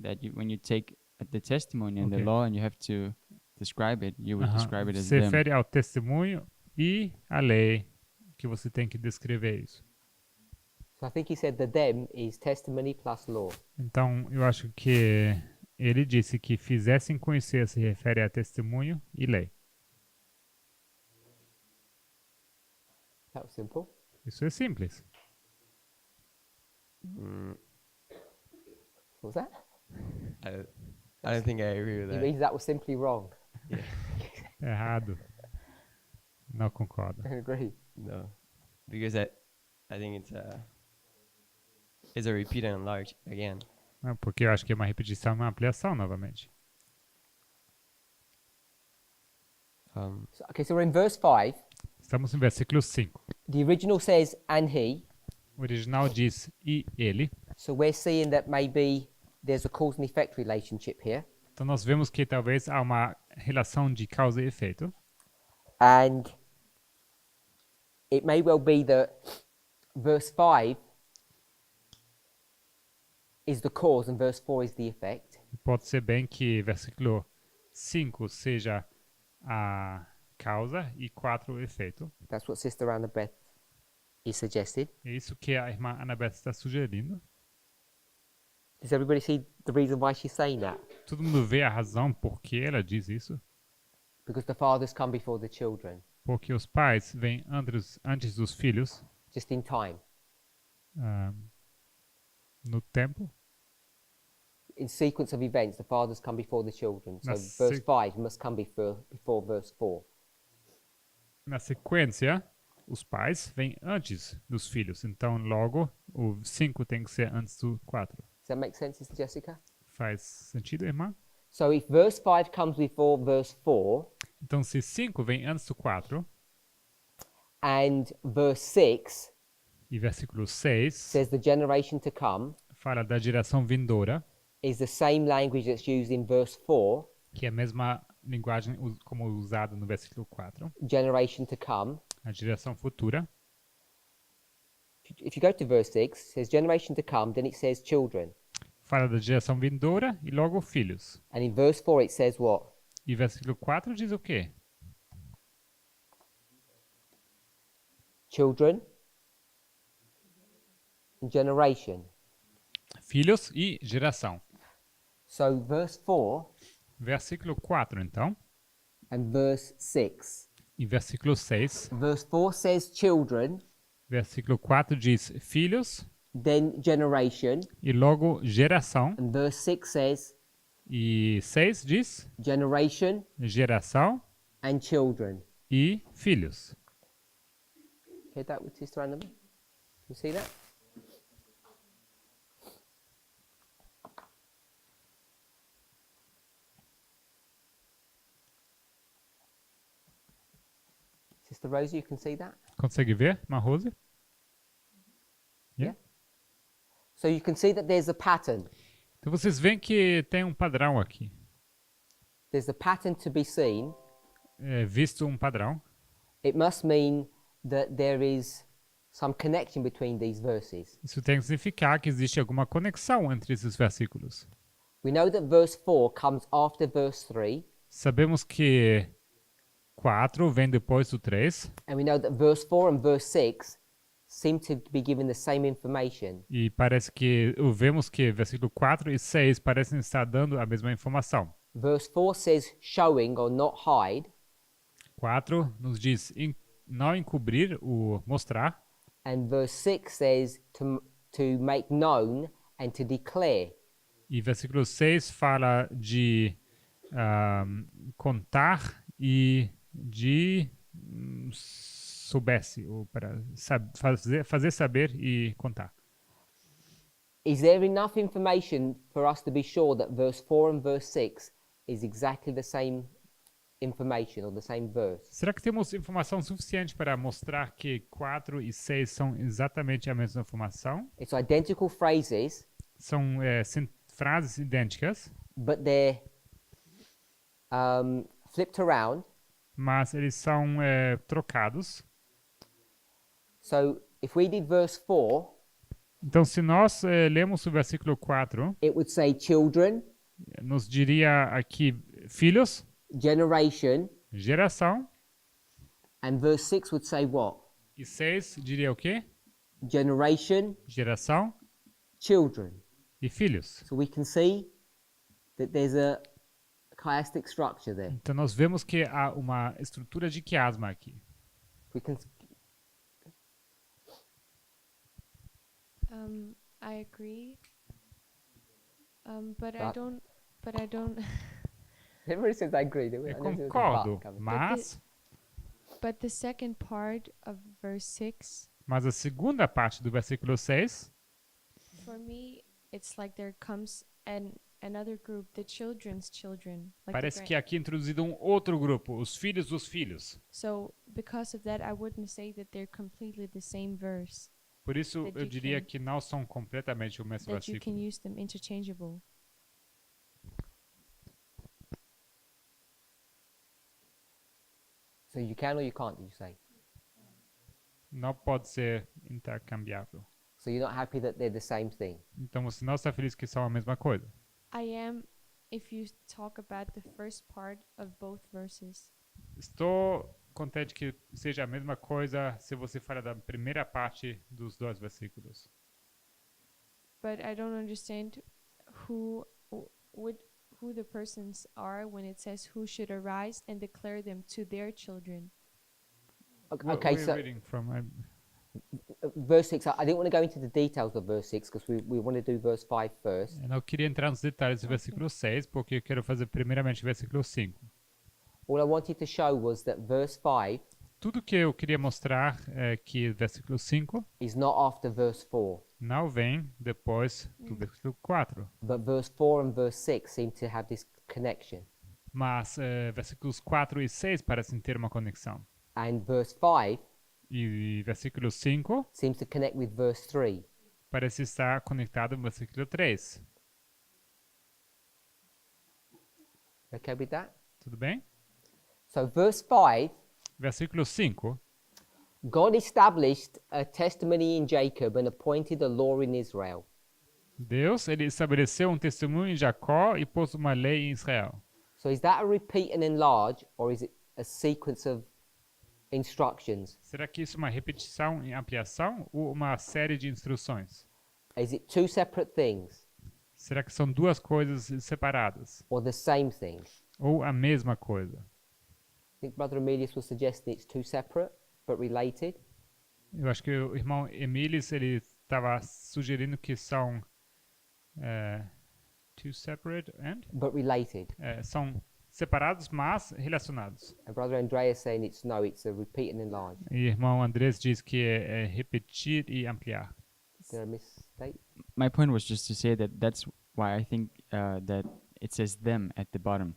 That when you take the testimony and the Okay. law and you have to describe it, you would describe it as Se them. refere ao testemunho e à lei, que você tem que descrever isso. So I think he said the them is testimony plus law. Então, eu acho que ele disse que fizessem conhecer se refere a testemunho e lei. That was simple. Isso é simples. Mm, What was that? I don't think I agree with He that. means that was simply wrong. Errado. Não concordo. I agree. No, because I think it's a repeat and enlarge again. Não, porque eu acho que é uma repetição e uma ampliação novamente. Okay, so we're in verse 5. Estamos no versículo 5. The original says, and he. O original diz, e ele. So we're seeing that maybe there's a cause and effect relationship here. Então nós vemos que talvez há uma relação de causa e efeito. And it may well be that verse 5 is the cause and verse 4 is the effect. Pode ser bem que versículo 5 seja a causa e 4 o efeito. That's what Sister Annabeth is suggested. É isso que a irmã Annabeth está sugerindo. Does everybody see the reason why she's saying that? Todo mundo vê a razão por que ela diz isso? Because the fathers come before the children, Porque os pais vêm antes dos filhos just in time. no tempo. In sequence of events, the fathers come before the children. So Na verse se- 5 must come before verse 4. Na sequência, os pais vêm antes dos filhos. Então, logo, o 5 tem que ser antes do 4. Does that make sense, Sister Jessica? Faz sentido, irmã? So if verse 5 comes before verse 4 Então, se 5 vem antes do 4 and verse 6 e versículo 6 says the generation to come fala da geração vindoura, is the same language that's used in verse 4, que é a mesma linguagem como usada no versículo 4, generation to come. a geração futura. If you go to verse 6, it says generation to come, then it says children. Fala da geração vindoura e logo filhos. And in verse 4 it says what? E versículo 4 diz o quê? Children and generation. Filhos e geração. So verse 4 Versículo 4, então. and verse 6. E versículo 6. Verse 4 says children, Versículo 4 diz filhos then generation, e logo geração. and verse 6 says E 6 diz generation geração and children. e filhos. Hear that with Sister Annabelle? You see that? Sister Rosie, you can see that? Consegue ver, Marrose? So you can see that there's a pattern. Então vocês veem que tem um padrão aqui. There's a pattern to be seen. É visto um padrão. It must mean that there is some connection between these verses. Isso tem que significar que existe alguma conexão entre esses versículos. We know that verse 4 comes after verse 3, Sabemos que 4 vem depois do 3 and we know that verse 4 and verse 6 seem to be given the same information. e parece que vemos que versículo 4 e 6 parecem estar dando a mesma informação. Verse 4 says showing or not hide, 4 nos diz não encobrir, o mostrar. and verse 6 says to make known and to declare. E versículo 6 fala de contar e de soubesse, ou para fazer saber e contar. Is there enough information for us to be sure that verse 4 and verse 6 is exactly the same information or the same verse? Será que temos informação suficiente para mostrar que 4 e 6 são exatamente a mesma informação? It's identical phrases, São frases idênticas, but they're flipped around. mas eles são trocados. So if we did verse 4, Então, se nós lemos o versículo 4, it would say children, nos diria aqui filhos, generation, geração, and verse 6 would say what? e 6 diria o quê? Generation, Geração children. e filhos. So we can see that there's a chiastic structure there. Então, nós vemos que há uma estrutura de quiasma aqui. We can I agree. But I But- don't. But I don't. Everybody says I agree. don't we? Eu I know there's a concordo, but coming. mas But the second part of verse 6, a segunda parte do versículo 6, for me, it's like there comes another group, the children's children. Like the parece gran- que aqui é introduzido um outro grupo, os filhos dos filhos. So because of that, I wouldn't say that they're completely the same verse. Por isso, That eu you diria can- que não são completamente o mesmo That you can versículo. use them interchangeable. So you can or you can't, did you say? Não pode ser intercambiável. So you're not happy that they're the same thing? Então, você não está feliz que são a mesma coisa. I am if you talk about the first part of both verses. Estou contente que seja a mesma coisa se você fala da primeira parte dos dois versículos. But I don't understand who the persons are when it says who should arise and declare them to their children. Okay, Where are you so reading from? verse 6, I didn't want to go into the details of verse 6 because we want to do verse 5 first. Eu não queria entrar nos detalhes do versículo 6, porque eu quero fazer primeiramente o versículo 5. All I wanted to show was that verse 5 Tudo que eu queria mostrar é que o versículo 5 is not after verse 4, não vem depois do versículo 4. but verse 4 and verse 6 seem to have this connection. Mas versículos 4 e 6 parecem ter uma conexão. And verse 5 E versículo 5 seems to connect with verse 3. parece estar conectado ao versículo 3. Okay with that? Tudo bem? So verse 5, Versículo 5. God established a testimony in Jacob and appointed a law in Israel. Deus, ele estabeleceu um testemunho em Jacó e pôs uma lei em Israel. So is that a repeat and enlarge, or is it a sequence of instructions? Será que isso é uma repetição em ampliação ou uma série de instruções? Is it two separate things Será que são duas coisas separadas? or the same thing? Ou a mesma coisa? I think Brother Emilius was suggesting it's two separate but related. Eu acho que o irmão Emílios, ele estava sugerindo que são two separate and But related. são separados, mas relacionados. And Brother Andreas saying it's no, it's a repeat and enlarge. E o irmão Andrés diz que é repetir e ampliar. Did I misstate? My point was just to say that that's why I think that it says them at the bottom.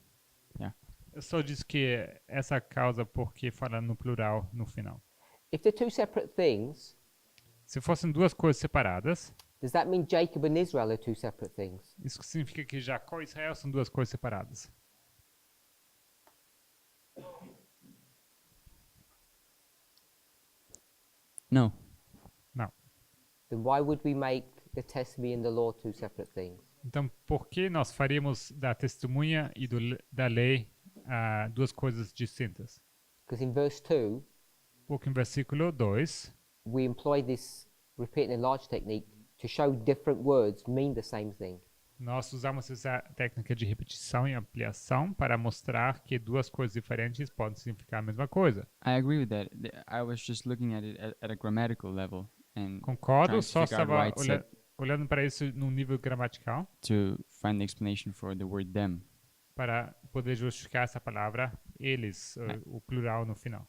Eu só disse que essa causa porque fala no plural no final. If they're two separate things, Se fossem duas coisas separadas, does that mean Jacob and Israel are two separate things? isso significa que Jacó e Israel são duas coisas separadas. No. Não. Then why would we make the testimony and the law two separate things? Então, por que nós faríamos da testemunha e da lei duas coisas distintas? Because in verse 2, Porque em versículo 2, we employ this repeat and enlarge technique to show different words mean the same thing. nós usamos essa técnica de repetição e ampliação para mostrar que duas coisas diferentes podem significar a mesma coisa. I agree with that. I was just looking at it at a grammatical level and Concordo, trying to só figure out estava why it said olhando para isso num nível gramatical to find the explanation for the word them. para poder justificar essa palavra eles, o plural no final.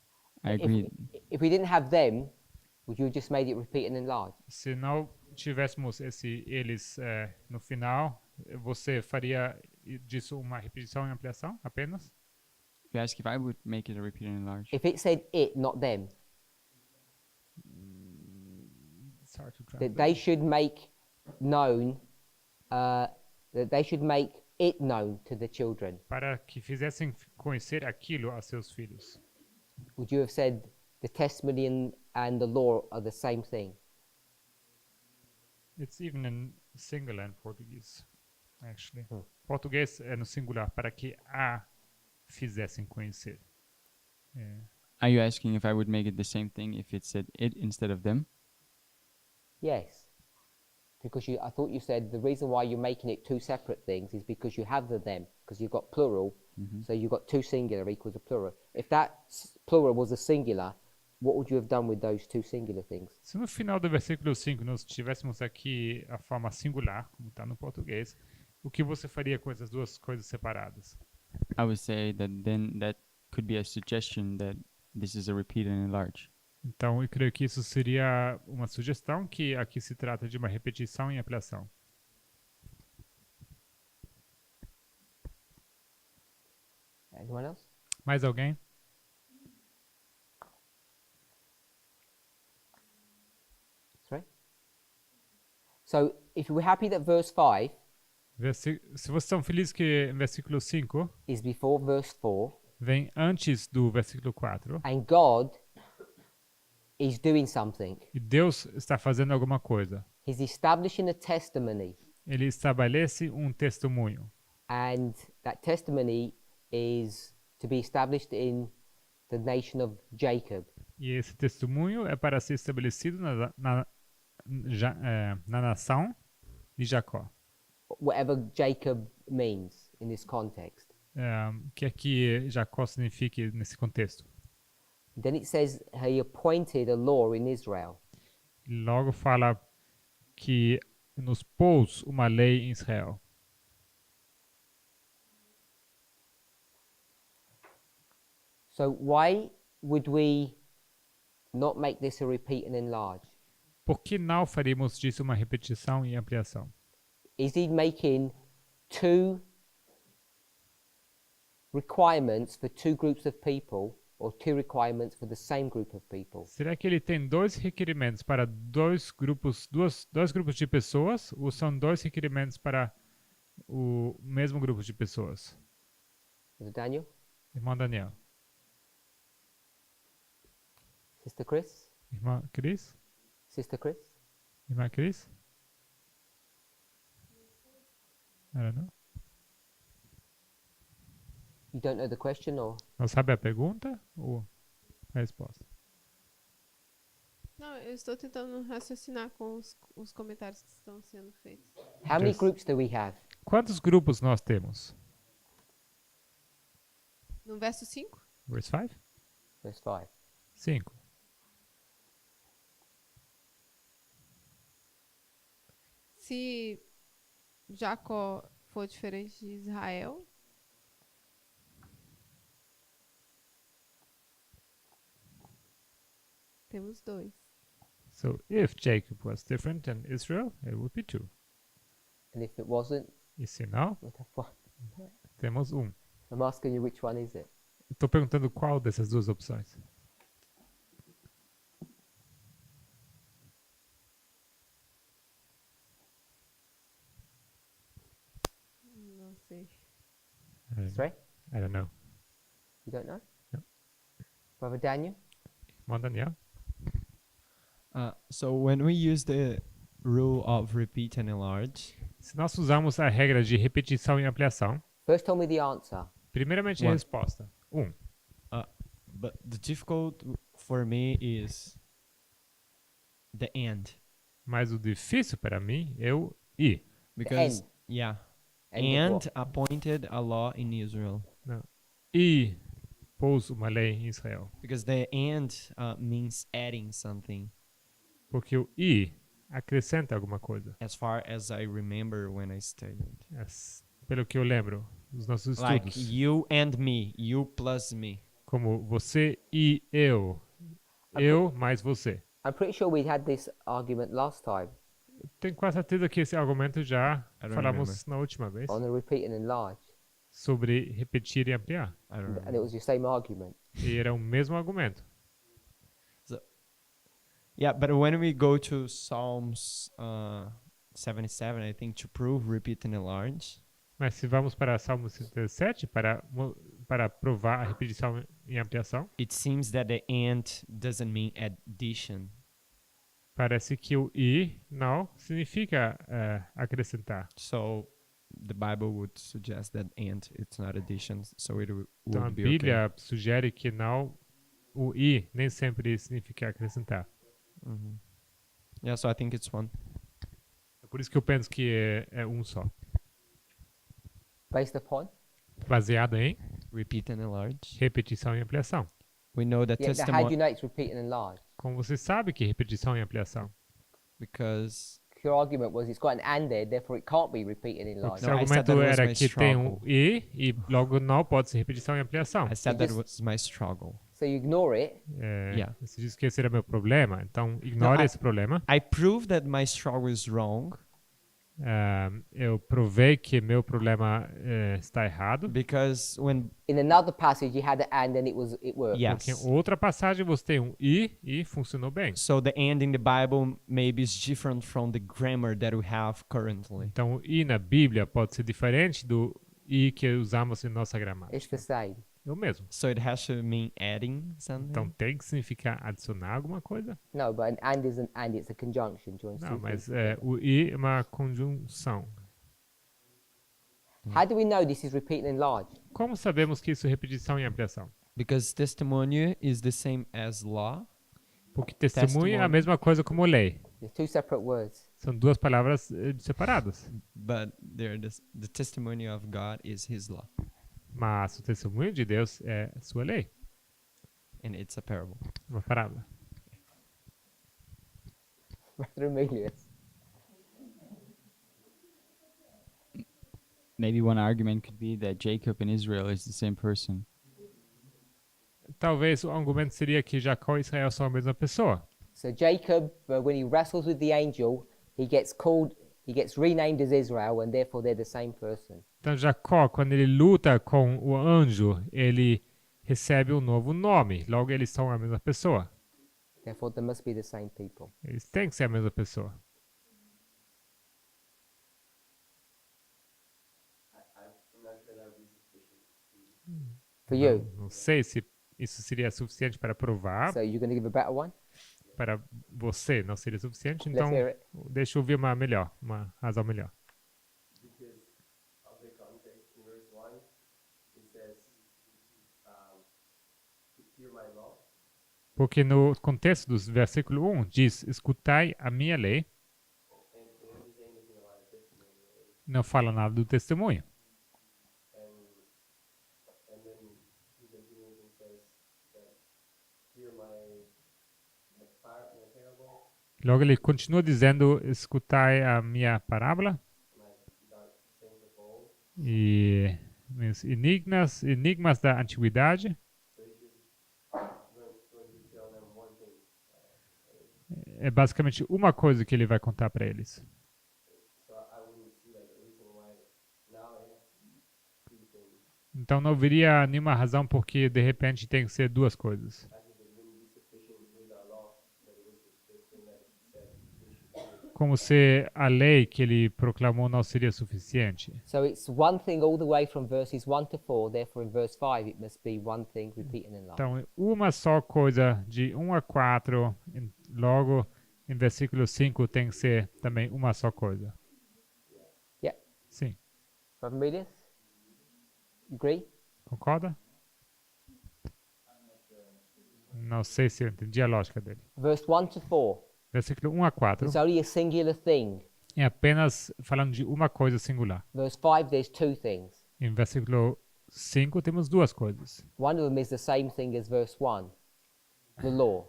I agree. If we didn't have them, would you have just made it repeat and enlarge? Se não tivéssemos eles no final, você faria disso uma repetição e ampliação apenas? You ask if I would make it a repeat and enlarge. If it said it, not them, It's hard to that translate. they should make known, that they should make it known to the children, Para que fizessem conhecer aquilo a seus filhos. would you have said the testimony and the law are the same thing? It's even in singular in Portuguese, actually. Hmm. Português é no singular, para que a fizessem conhecer. Are you asking if I would make it the same thing if it said it instead of them? Yes. Because I thought you said the reason why you're making it two separate things is because you have the them, because you've got plural, so you've got two singular equals a plural. If that plural was a singular, what would you have done with those two singular things? Se no final do versículo 5 nós tivéssemos aqui a forma singular, como está no português, o que você faria com essas duas coisas separadas? I would say that then that could be a suggestion that this is a repeat and enlarge. Então, eu creio que isso seria uma sugestão que aqui se trata de uma repetição e ampliação. Anyone else? Mais alguém? Sorry? So, if we're happy that verse 5 Se vocês estão felizes que o versículo 5 is before verse 4, vem antes do versículo 4, and God is doing something, e Deus está fazendo alguma coisa. He's establishing a testimony, Ele estabelece um testemunho. and that testimony is to be established in the nation of Jacob. E esse testemunho é para ser estabelecido na nação de Jacó. Whatever Jacob means in this context. Que aqui Jacó significa nesse contexto. Then it says he appointed a law in Israel. Logo fala que nos pôs uma lei em Israel. So why would we not make this a repeat and enlarge? Por que não faríamos disso uma repetição e ampliação? Is he making two requirements for two groups of people, or two requirements for the same group of people? Será que ele tem dois requerimentos para dois grupos de pessoas, ou são dois requerimentos para o mesmo grupo de pessoas? Is it Daniel? Irmão Daniel. Sister Chris? Irmã Cris? Sister Chris? Irmã Cris? I don't know. You don't know the question, or? Não sabe a pergunta ou a resposta? Não, eu estou tentando raciocinar com os comentários que estão sendo feitos. How many Yes. groups do we have? Quantos grupos nós temos? No verso 5? Verse 5? Verse 5. 5. Se Jacó for diferente de Israel, temos dois. So if Jacob was different than Israel, it would be 2. And if it wasn't, E se não, we'd have 1. temos 1. I'm asking you which one is it? Estou perguntando qual dessas duas opções. Não sei. Sorry? I don't know. You don't know? No. Brother Daniel? Irmão Daniel? So when we use the rule of repeat and enlarge, Se nós usarmos a regra de repetição e ampliação, First tell me the answer. primeiramente a One. resposta. 1. but the difficult for me is the end. Mas o difícil para mim é o I. Because, end. yeah, End of and what? appointed a law in Israel. I pôs uma lei em Israel. Because the and means adding something, Porque o I acrescenta alguma coisa. as far as I remember when I studied. Pelo que eu lembro dos nossos Like estudos. you and me, you plus me. como você e eu. Eu mais você. I'm pretty sure we had this argument last time Tenho quase certeza que esse argumento já I don't falamos na última vez. on the repeat and enlarge, Sobre repetir e ampliar. I don't and it remember. was your same argument. E era o mesmo argumento. Yeah, but when we go to Psalms 77, I think to prove repeat and enlarge, Mas se vamos para Salmo 77 para provar a repetição e ampliação, it seems that the and doesn't mean addition. parece que o e não significa acrescentar. So the Bible would suggest that and it's not addition, so it Então a would be Bíblia sugere que não o e nem sempre significa acrescentar. okay. Mhm. Yeah, so I think it's one. É por isso que eu penso que é um só. Based upon? Baseado em Repeat and enlarge. repetição e ampliação. We know that Yeah, how do you testimony know it's repeat and enlarge? Como você sabe que repetição e ampliação? because Your argument was it's got an and there, therefore it can't be repeat and Porque enlarge. seu No, I said argumento that was era my que tem um struggle. e logo não pode ser repetição e ampliação. I said You that just- was my struggle. So you ignore it, Yeah. Você disse que esse era meu problema, então ignore I- esse problema. I proved that my struggle is wrong Eu provei que meu problema está errado. because when in another passage you had an and and it worked. yes, Porque em outra passagem você tem um e funcionou bem. so the and in the Bible maybe is different from the grammar that we have currently. Então o i na Bíblia pode ser diferente do i que usamos em nossa gramática. It's the same. É o mesmo. So it has to mean adding something. Então tem que significar adicionar alguma coisa? No, but an and isn't and, it's a conjunction. Joins Não, two mas things together. o i é uma conjunção. How do we know this is repeat and enlarge? Como sabemos que isso é repetição e ampliação? Because testimony is the same as law. Porque testemunho é a Testimony. mesma coisa como lei. They're two separate words. São duas palavras separadas. But the testimony of God is His law, Mas o testemunho de Deus é a sua lei. and it's a parable. Uma parábola. Brother Emilius. Maybe one argument could be that Jacob and Israel is the same person. Talvez o argumento seria que Jacó e Israel são a mesma pessoa. So Jacob, when he wrestles with the angel, he gets renamed as Israel, and therefore they're the same person. Então Jacó, quando ele luta com o anjo, ele recebe um novo nome. Logo eles são a mesma pessoa. Therefore, they must be the same people. Eles têm que ser a mesma pessoa. For you. Não sei se isso seria suficiente para provar. So you're going to give a better one? Para você não seria suficiente. Let's Então hear it. deixa eu ouvir uma razão melhor. Porque no contexto do versículo 1 diz, escutai a minha lei. Não fala nada do testemunho. Logo ele continua dizendo, escutai a minha parábola. E meus enigmas da antiguidade. É basicamente uma coisa que ele vai contar para eles. Então não haveria nenhuma razão porque de repente tem que ser duas coisas. Como se a lei que ele proclamou não seria suficiente. So it's one thing all the way from verses 1 to 4, therefore in verse 5 it must be one thing, repeat and enlarge. Então, uma só coisa de 1 a 4, logo em versículo 5 tem que ser também uma só coisa. Yeah. Sim. Brother Emilius? Agree? Concorda? Não sei se eu entendi a lógica dele. Verse 1 to 4. Versículo 1 a 4 It's only a singular thing. é apenas falando de uma coisa singular. Verse 5, there's two things. Em versículo 5 temos duas coisas. One of them is the same thing as verse 1, the law.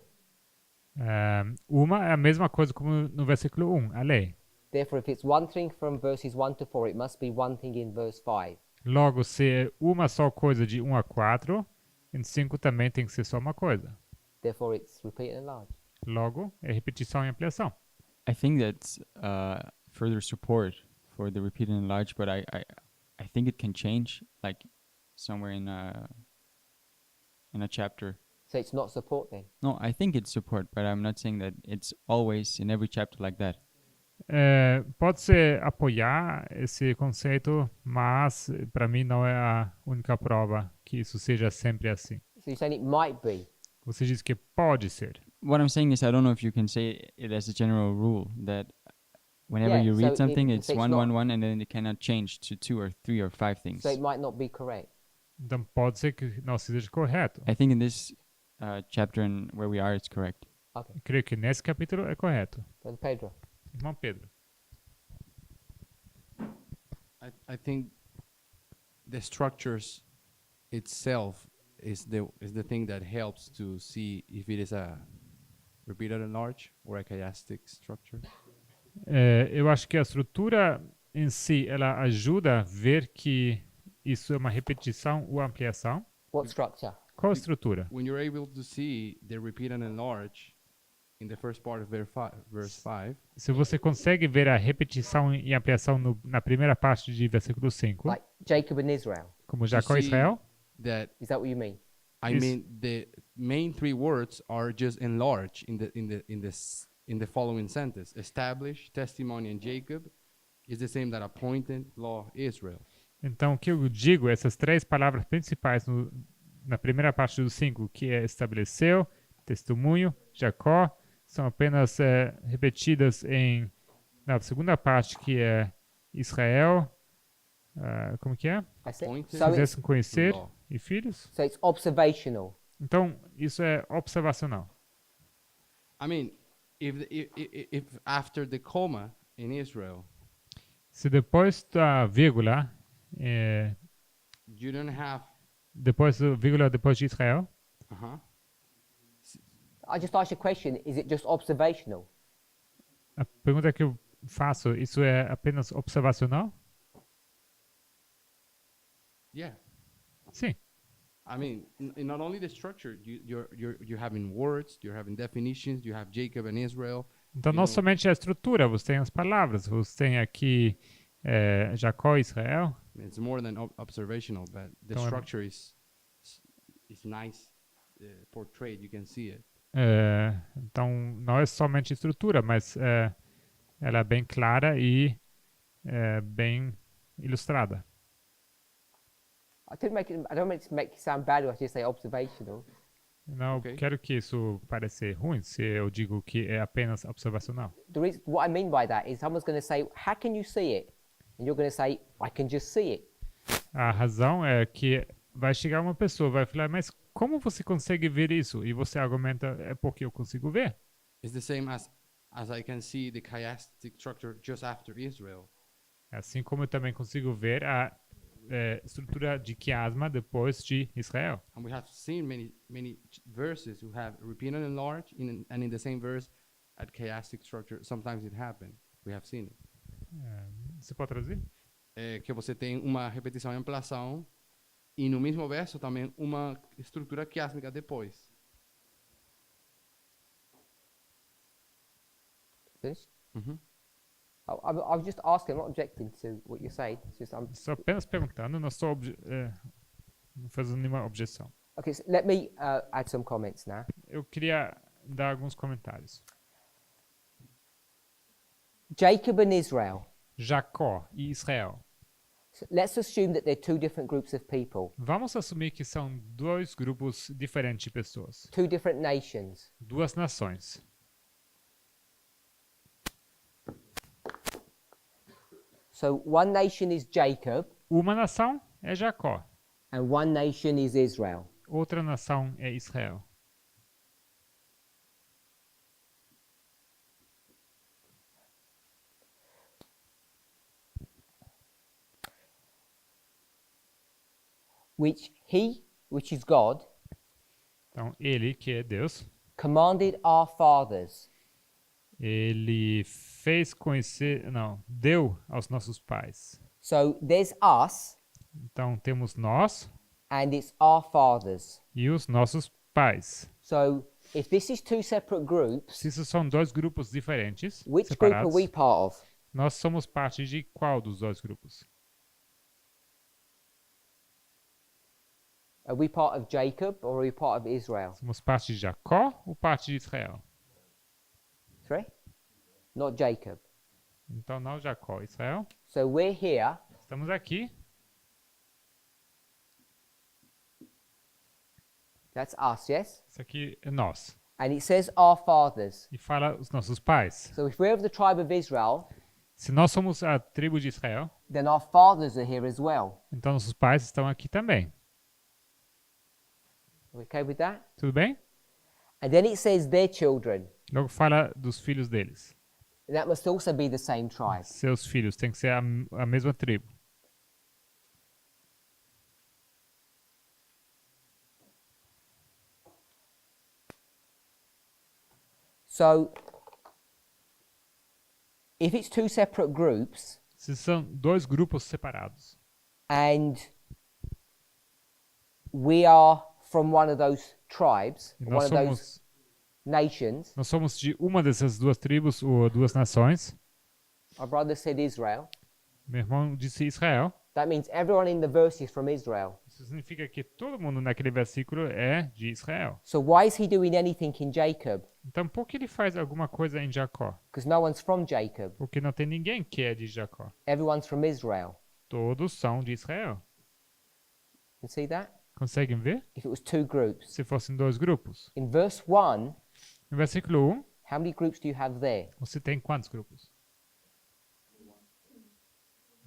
Uma é a mesma coisa como no versículo 1, a lei. Therefore, if it's one thing from verses 1 to 4, it must be one thing in verse 5. Logo, se é uma só coisa de 1 a 4, Em 5 também tem que ser só uma coisa. Therefore, it's repeat and enlarge. Logo, é repetição e ampliação. I think that's further support for the repeat and enlarge, but I think it can change, like somewhere in a chapter. So it's not support then. No, I think it's support, but I'm not saying that it's always in every chapter like that. Pode ser apoiar esse conceito, mas para mim não é a única prova que isso seja sempre assim. So you're saying it might be. Você diz que pode ser. What I'm saying is, I don't know if you can say it as a general rule that whenever Yeah, you read so something, it- it's so it's one, not- one, one, and then it cannot change to 2 or 3 or 5 things. So it might not be correct. Então pode ser que não seja correto. I think in this chapter and where we are, it's correct. Okay. Eu creio que nesse capítulo é correto. Brother Pedro. Irmão Pedro. I think the structures itself is the thing that helps to see if it is a repeated and large or a chiastic structure. Eu acho que a estrutura em si, ela ajuda a ver que isso é uma repetição ou ampliação. What structure? Qual a estrutura? When you're able to see the repeat and enlarge in the first part of verse 5, Se você consegue ver a repetição e ampliação na primeira parte de versículo 5, Like Jacob and Israel. como Jacó e see Israel, that Is that what you mean? I Is- mean the main 3 words are just enlarge in the following sentence. Establish, testimony, and Jacob is the same that appointed, law, Israel. então o que eu digo, essas 3 palavras principais na primeira parte do 5, que é estabeleceu, testemunho, Jacó, são apenas repetidas na segunda parte, que é Israel, como que é? That's it. Appointed, So it's, Quisessem conhecer, law. e filhos. so it's observational. Então, isso é observacional. I mean, if after the comma in Israel, Se depois da vírgula, you don't have depois da vírgula depois de Israel, uh-huh, I just asked you a question. Is it just observational? a pergunta que eu faço, isso é apenas observacional? yeah. Sim. I mean, not only the structure, you're having words, you're having definitions, you have Jacob and Israel. Então, You não know- somente a estrutura, você tem as palavras, você tem aqui Jacó e Israel. It's more than observational, but the Então, structure is nice, portrayed. You can see it. Então, não é somente estrutura, mas ela é bem clara e bem ilustrada. I don't make it make it sound bad when I just say observational. Não Ok. quero que isso pareça ruim se eu digo que é apenas observacional. What I mean by that is someone's going to say, "How can you see it?" And you're going to say, "I can just see it." A razão é que vai chegar uma pessoa, vai falar, mas como você consegue ver isso? E você argumenta, é porque eu consigo ver. It's the same as I can see the chiastic structure just after Israel. Assim como eu também consigo ver a estrutura de quiasma depois de Israel. And we have seen many verses who have repeat and enlarge, and in the same verse, at chiastic structure, sometimes it happens. We have seen it. Você pode traduzir? Que você tem uma repetição e ampliação, e no mesmo verso também uma estrutura quiásmica depois. Finished? Mhm. I was just asking. I'm not objecting to what you're saying. It's just Só apenas perguntando, não estou não fazendo nenhuma objeção. okay. So let me add some comments now. Eu queria dar alguns comentários. Jacob and Israel. Jacó e Israel. So let's assume that they're 2 different groups of people, Vamos assumir que são 2 grupos diferentes de pessoas. 2 different nations. 2 nações. So one nation is Jacob Uma nação é Jacó. and one nation is Israel. Outra nação é Israel. Which is God, Então, ele, que é Deus, commanded our fathers ele fez conhecer, não, deu aos nossos pais. So there's us Então, temos nós and it's our fathers. e os nossos pais. So if this is two separate groups, Se isso são dois grupos diferentes, which group are separados, we part of? nós somos parte de qual dos dois grupos? Are we part of Jacob or are we part of Israel? Somos parte de Jacó ou parte de Israel? Sorry? Not Jacob. Então não Jacó, Israel. So we're here, Estamos aqui. that's us, yes? Isso aqui é nós. And it says our fathers. E fala os nossos pais. So if we're of the tribe of Israel, Se nós somos a tribo de Israel, then our fathers are here as well. então nossos pais estão aqui também. Okay with that? Tudo bem? And then it says their children. Logo fala dos filhos deles. That must also be the same tribe. Seus filhos têm que ser a mesma tribo. So if it's two separate groups Se são dois grupos separados and we are from one of those tribes, e one of those nations, nós somos de uma dessas duas tribos ou duas nações, our brother said Israel, meu irmão disse Israel, that means everyone in the verse is from Israel. isso significa que todo mundo naquele versículo é de Israel. So why is he doing anything in Jacob? Então por que ele faz alguma coisa em Jacó? Because no one's from Jacob. Porque não tem ninguém que é de Jacó. Everyone's from Israel. Todos são de Israel. You see that? Conseguem ver? If it was two groups. Se fossem dois grupos. In verse 1, No versículo 1, how many groups do you have there? você tem quantos grupos?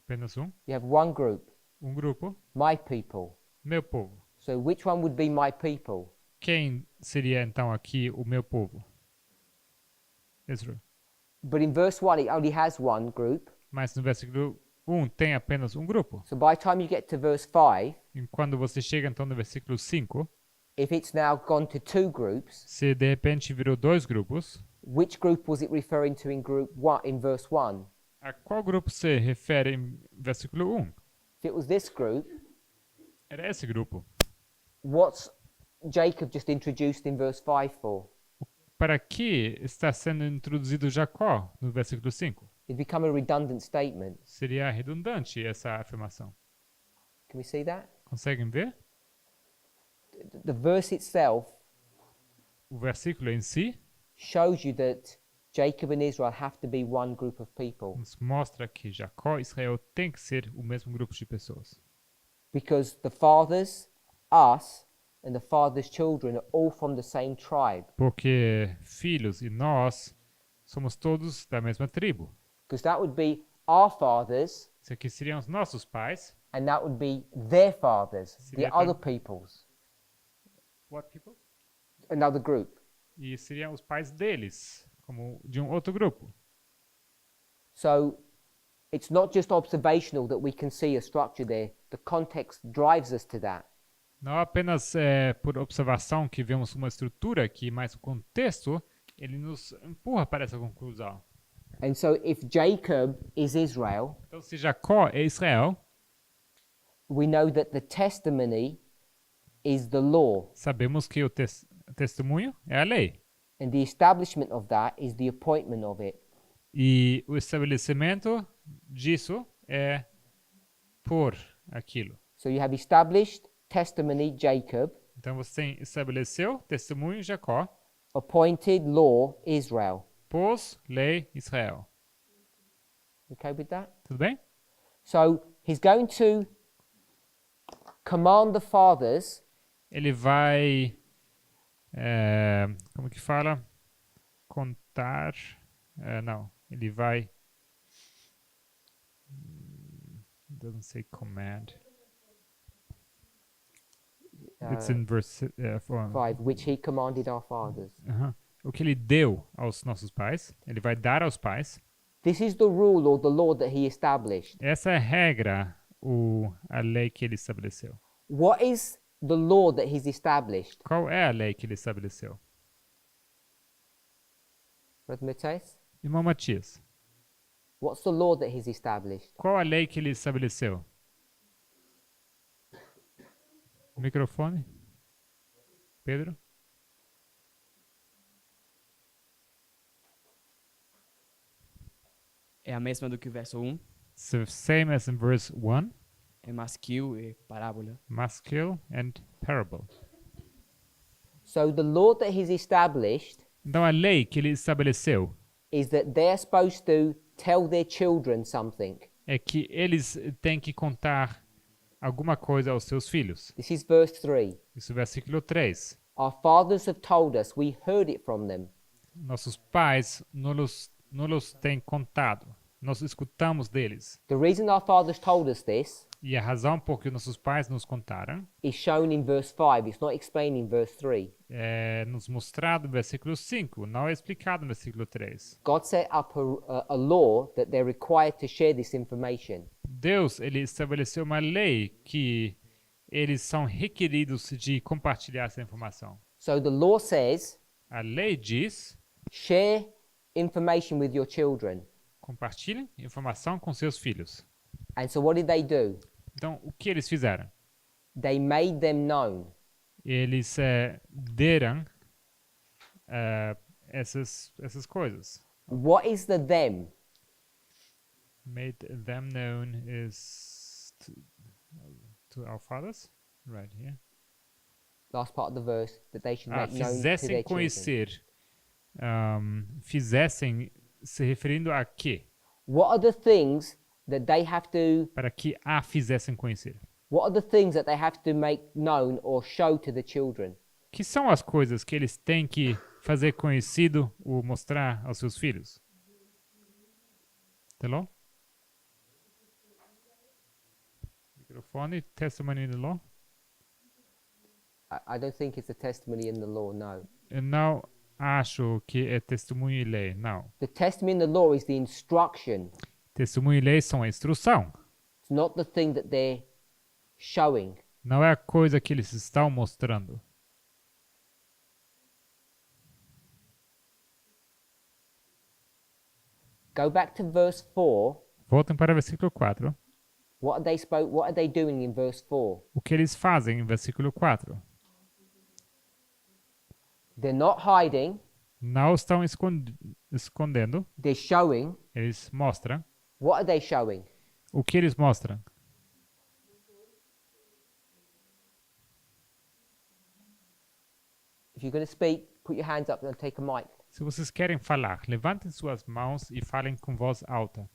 Apenas um? You have one group, Um grupo, my people. meu povo. So which one would be my people? Quem seria então aqui o meu povo? Israel. But in verse 1, it only has one group. Mas no versículo 1 tem apenas um grupo. So by the time you get to verse 5, E quando você chega então no versículo 5, if it's now gone to two groups, se de repente virou dois grupos, which group was it referring to in group 1 in verse 1? a qual grupo se refere em versículo 1? If it was this group, Era esse grupo. what's Jacob just introduced in verse 5 for? Para que está sendo introduzido Jacó no versículo 5? It become a redundant statement. Seria redundante essa afirmação. Can we see that? Conseguem ver? The verse itself O versículo em si shows you that Jacob and Israel have to be one group of people nos mostra que Jacó e Israel têm que ser o mesmo grupo de pessoas. because the fathers, us, and the father's children are all from the same tribe. Porque filhos e nós somos todos da mesma tribo. Because that would be our fathers Isso aqui seriam os nossos pais. and that would be their fathers, the Seria other peoples, What people? another group. E seriam os pais deles, como de um outro grupo. So it's not just observational that we can see a structure there. The context drives us to that. Não apenas por observação que vemos uma estrutura aqui, mas o contexto ele nos empurra para essa conclusão. And so if Jacob is Israel, Então, se Jacó é Israel, we know that the testimony is the law, sabemos que o testemunho é a lei. and the establishment of that is the appointment of it. E o estabelecimento disso é por aquilo. So you have established testimony, Jacob, Então você estabeleceu testemunho Jacó, appointed law, Israel. pôs lei Israel. Okay with that? Tudo bem? So he's going to command the fathers Ele vai, como que fala? Contar, não, ele vai, doesn't say command. It's in verse 5, which he commanded our fathers. O que ele deu aos nossos pais, ele vai dar aos pais. This is the rule or the law that he established. Essa é a regra, a lei que ele estabeleceu. What is the law that he's established? Qual é a lei que ele estabeleceu? Brother Matthias? Irmão Matias, What's the law that he's established? qual a lei que ele estabeleceu? Microfone. Pedro. É a mesma do que o verso 1. It's the same as in verse 1. É masquil e parábola. Maskil and parable. So the law that he's established Então a lei que ele estabeleceu is that they're supposed to tell their children something. é que eles têm que contar alguma coisa aos seus filhos. This is verse 3. Isso é o versículo 3. Our fathers have told us, we heard it from them. Nossos pais nos têm contado. Nós escutamos deles. The reason our fathers told us this E a razão por que nossos pais nos contaram is shown in verse 5. It's not explained in verse 3. é nos mostrado no versículo 5, não é explicado no versículo 3. God set up a law that they're required to share this information. Deus, ele estabeleceu uma lei que eles são requeridos de compartilhar essa informação. So the law says, A lei diz, share information with your children. compartilhem informação com seus filhos. And so what did they do? Então, o que eles fizeram? They made them known. Eles deram essas coisas. What is the them? Made them known is to our fathers, right here. Last part of the verse, that they should make known to Fizessem their children. conhecer. Fizessem se referindo a quê? What are the things that they have to, Para que a fizessem conhecer. what are the things that they have to make known or show to the children? Que são as coisas que eles têm que fazer conhecido ou mostrar aos seus filhos? Hello? Microfone, testimony in the law? I don't think it's a testimony in the law, no. Eu não acho que é testemunho e lei, não. The testimony in the law is the instruction. Testemunho e lei são a instrução. It's not the thing that they're showing. Não é a coisa que eles estão mostrando. Go back to verse 4. Voltem para o versículo 4. What are they doing in verse 4? O que eles fazem em versículo 4? They're not hiding. Não estão escondendo. They're showing. Eles mostram. What are they showing? O que eles mostram? If you're going to speak, put your hands up and take a mic. Se vocês querem falar, levantem suas mãos e falem com voz alta.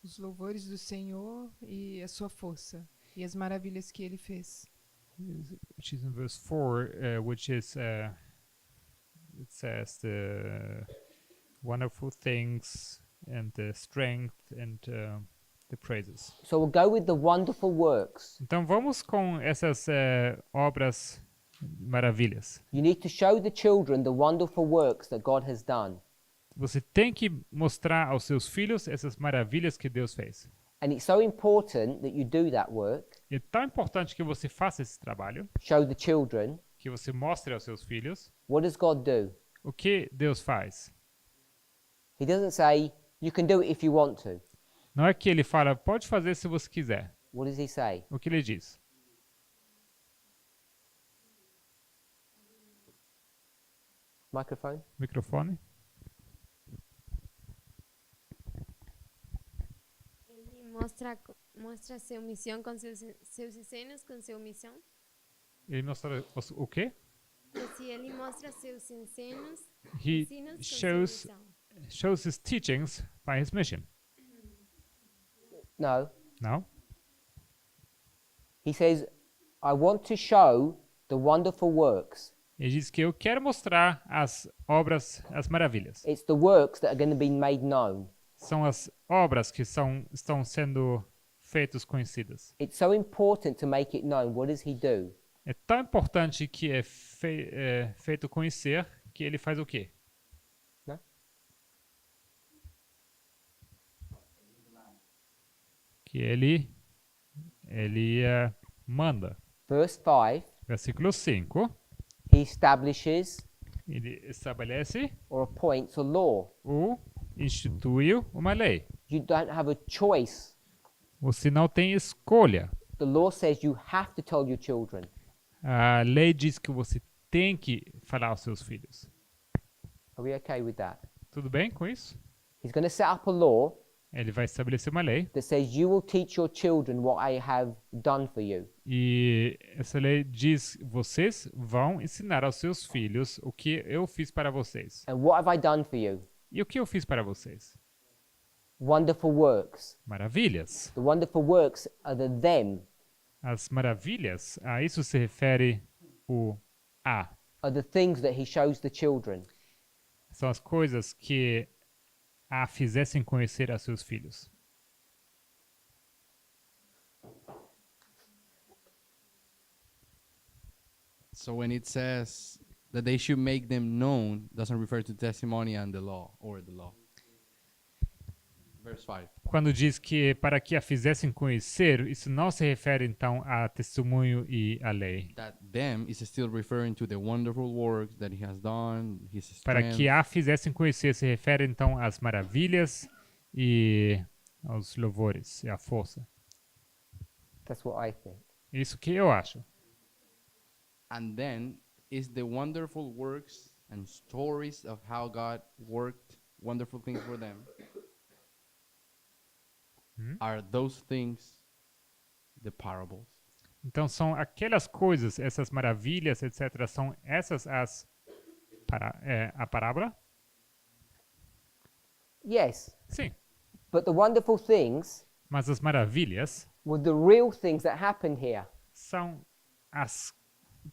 Os louvores do Senhor e a sua força e as maravilhas que ele fez. Which is in verse 4, which is, it says the wonderful things and the strength and the praises. So we'll go with the wonderful works. Então vamos com essas obras maravilhas. You need to show the children the wonderful works that God has done. Você tem que mostrar aos seus filhos essas maravilhas que Deus fez. And it's so important that you do that work. E é tão importante que você faça esse trabalho, Show the children. que você mostre aos seus filhos What does God do? o que Deus faz. He doesn't say, you can do it if you want to. Não é que ele fala, pode fazer se você quiser. What does he say? O que ele diz? Microphone? Microfone. Ele mostra sua missão com seus ensinos, com sua missão. Ele mostra o quê? Que se ele mostra seus ensinos He com shows sua missão. shows his teachings by his mission. No. Não? He says, I want to show the wonderful works. Ele diz que eu quero mostrar as obras, as maravilhas. It's the works that are going to be made known. São as obras que estão sendo feitas conhecidas. It's so important to make it known. What does he do? É tão importante que é feito conhecer que ele faz o quê? Né? Que ele manda. Verse 5, Versículo 5. he establishes Ele estabelece or appoints a law. ou institui uma lei. You don't have a choice. Você não tem escolha. The law says you have to tell your children. A lei diz que você tem que falar aos seus filhos. Are we okay with that? Tudo bem com isso? He's going to set up a law Ele vai estabelecer uma lei. that says you will teach your children what I have done for you. E essa lei diz: vocês vão ensinar aos seus filhos o que eu fiz para vocês. And what have I done for you? E o que eu fiz para vocês? Wonderful works. Maravilhas. The wonderful works are the them, As maravilhas, a isso se refere o a. are the things that he shows the children. São as coisas que a fizessem conhecer a seus filhos. So when it says that they should make them known, doesn't refer to testimony and the law, or the law. Verse 5. Quando diz que para que a fizessem conhecer, isso não se refere então a testemunho e a lei. That them is still referring to the wonderful works that he has done, his Para strength. que a fizessem conhecer se refere então às maravilhas e aos louvores e à força. That's what I think. Isso que eu acho. And then is the wonderful works and stories of how God worked wonderful things for them. Are those things the parables? Então são aquelas coisas, essas maravilhas, etc. São essas as a parábola? Yes, Sim. but the wonderful things Mas as maravilhas were the real things that happened here. são as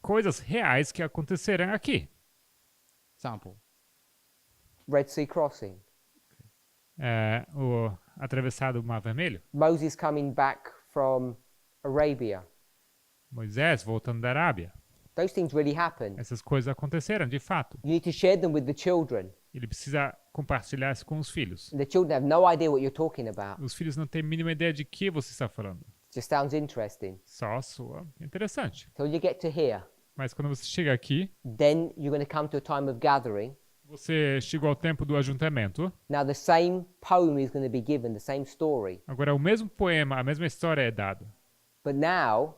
coisas reais que aconteceram aqui. Sample. Red Sea crossing. O atravessado do Mar Vermelho. Moses coming back from Arabia. Moisés voltando da Arábia. Those things really happened. Essas coisas aconteceram de fato. You need to share them with the children. Ele precisa compartilhar isso com os filhos. And the children have no idea what you're talking about. Os filhos não têm a mínima ideia de que você está falando. Just sounds interesting. Só soa interessante. Till you get to here, Mas quando você chega aqui, then you're going to come to a time of gathering. você chegou ao tempo do ajuntamento. Now the same poem is going to be given, the same story. Agora o mesmo poema, a mesma história é dado. But now,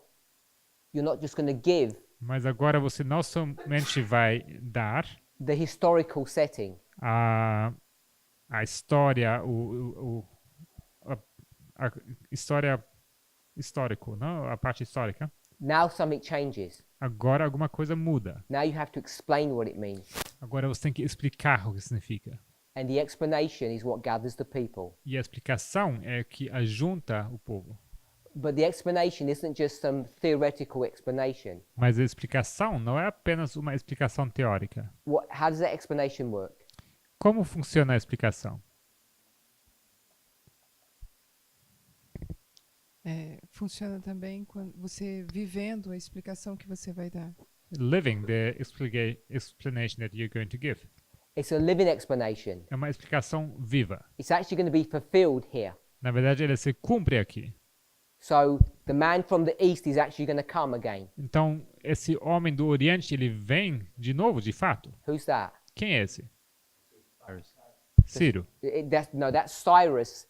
you're not just going to give Mas agora você não somente vai dar the historical setting. a história, a história histórico, não? A parte histórica. Now something changes. Agora alguma coisa muda. Now you have to explain what it means. Agora você tem que explicar o que significa. And the explanation is what gathers the people. E a explicação é que ajunta o povo. But the explanation isn't just some theoretical explanation. Mas a explicação não é apenas uma explicação teórica. How does that explanation work? Como funciona a explicação? Funciona também quando você vivendo a explicação que você vai dar. Living the explanation that you're going to give. It's a living explanation. É uma explicação viva. It's actually going to be fulfilled here. Na verdade, ela se cumpre aqui. So the man from the east is actually going to come again. Então, esse homem do Oriente, ele vem de novo, de fato. Who's that? Quem é esse? Cyrus. Ciro. That's Cyrus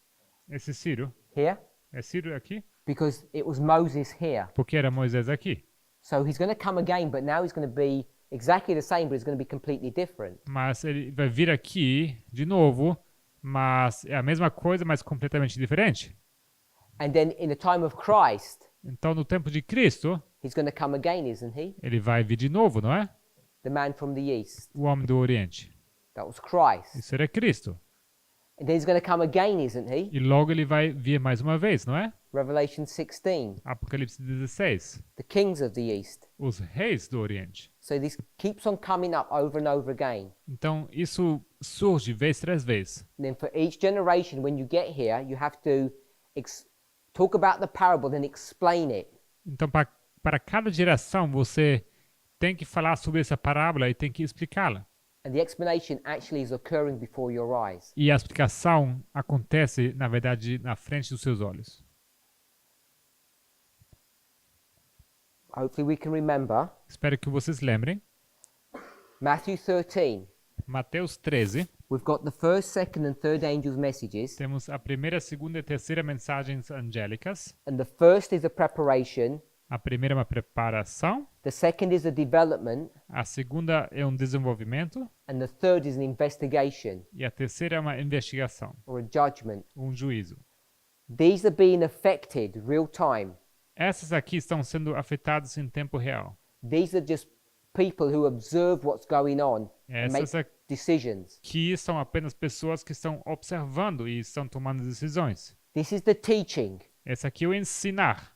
Esse Ciro. here, É Ciro aqui? because it was Moses here. Porque era Moisés aqui. So he's going to come again, but now he's going to be exactly the same, but it's going to be completely different. Mas ele vai vir aqui de novo, mas é a mesma coisa, mas completamente diferente. And then in the time of Christ, Então, no tempo de Cristo, he's going to come again, isn't he? ele vai vir de novo, não é? The man from the east. O homem do Oriente. That was Christ. Isso era Cristo. And then he's going to come again, isn't he? E logo ele vai vir mais uma vez, não é? Revelation 16. Apocalipse 16. The kings of the east. Os reis do Oriente. So this keeps on coming up over and over again. Então, isso surge vez tras vez. And then for each generation, when you get here, you have to talk about the parable and explain it. Então, para cada geração, você tem que falar sobre essa parábola e tem que explicá-la. And the explanation actually is occurring before your eyes. E a explicação acontece, na verdade, na frente dos seus olhos. Hopefully we can remember Espero que vocês lembrem. Matthew 13. Mateus 13, we've got the first, second, and third angels' messages. temos a primeira, segunda e terceira mensagens angélicas. And the first is a preparation, A primeira é uma preparação, the second is a development, a segunda é um desenvolvimento and the third is an investigation e a terceira é uma investigação, or a judgment. um juízo. These are being affected real time. Essas aqui estão sendo afetadas em tempo real. These are just people who observe what's going on and make Essas decisions. aqui são apenas pessoas que estão observando e estão tomando decisões. This is the teaching. Esse aqui é o ensinar.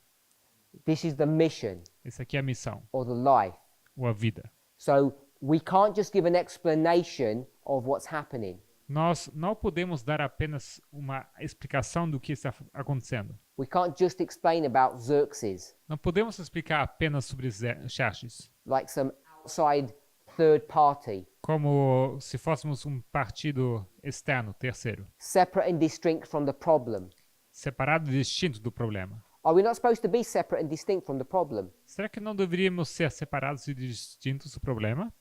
This is the mission Esse aqui é a missão, or the life. ou a vida. So we can't just give an explanation of what's happening. Nós não podemos dar apenas uma explicação do que está acontecendo. We can't just explain about Xerxes, Não podemos explicar apenas sobre Xerxes, like some outside third party, como se fôssemos um partido externo, terceiro, separate and distinct from the problem. separado e distinto do problema. Are we not supposed to be separate and distinct from the problem? Será que não deveríamos ser separados e distintos do problema?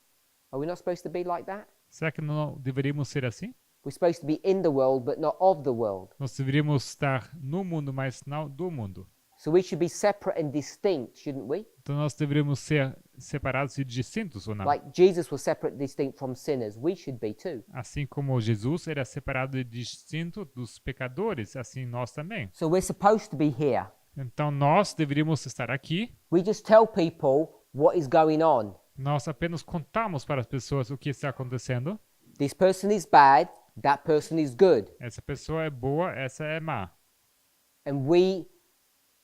Are we not supposed to be like that? Será que não deveríamos ser assim? We're supposed to be in the world, but not of the world. Nós deveríamos estar no mundo, mas não do mundo. So we should be separate and distinct, shouldn't we? Então nós deveríamos ser separados e distintos, ou não? Like Jesus was separate and distinct from sinners, we should be too. Assim como Jesus era separado e distinto dos pecadores, assim nós também. So we're supposed to be here. Então nós deveríamos estar aqui. We just tell people what is going on. Nós apenas contamos para as pessoas o que está acontecendo. This person is bad, that person is good. Essa pessoa é boa, essa é má. And we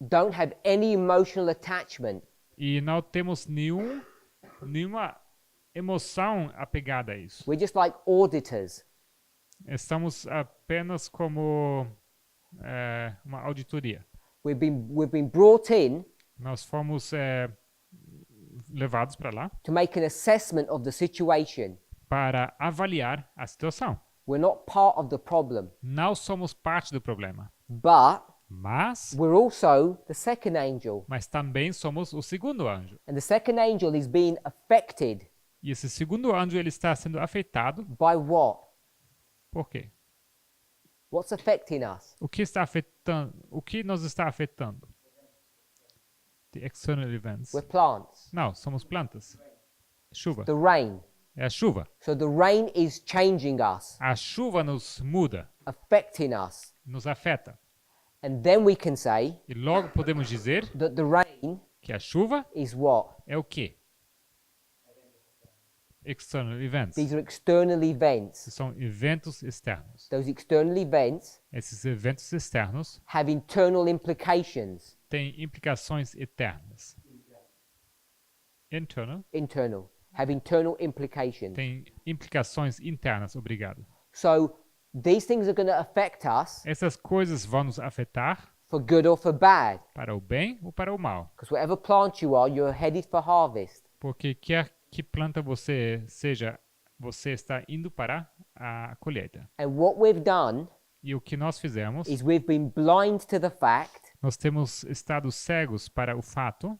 don't have any emotional attachment. E não temos nenhuma emoção apegada a isso. We're just like auditors. Estamos apenas como uma auditoria. We've been brought in Nós fomos levados para lá to make an assessment of the situation. para avaliar a situação. We're not part of the problem, Não somos parte do problema, but we're also the second angel. mas também somos o segundo anjo. And the second angel is being affected E esse segundo anjo ele está sendo afetado by what? por quê? What's affecting us? O que está afetando? O que nos está afetando? The external events. We're plants. Não, somos plantas. Chuva. The rain. É a chuva. So the rain is changing us, A chuva nos muda, affecting us. nos afeta. And then we can say E logo podemos dizer that the rain que a chuva is what? é o quê? External events. These are external events. São eventos externos. Those external events Esses eventos externos have internal implications. têm implicações eternas. Internal. Have internal implications. Tem implicações internas, obrigado. So these things are going to affect us Essas coisas vão nos afetar for good or for bad. para o bem ou para o mal. Because whatever plant you are, you're headed for harvest. Porque quer que planta você seja, você está indo para a colheita. And what we've done E o que nós fizemos, is we've been blind to the fact, nós temos estado cegos para o fato,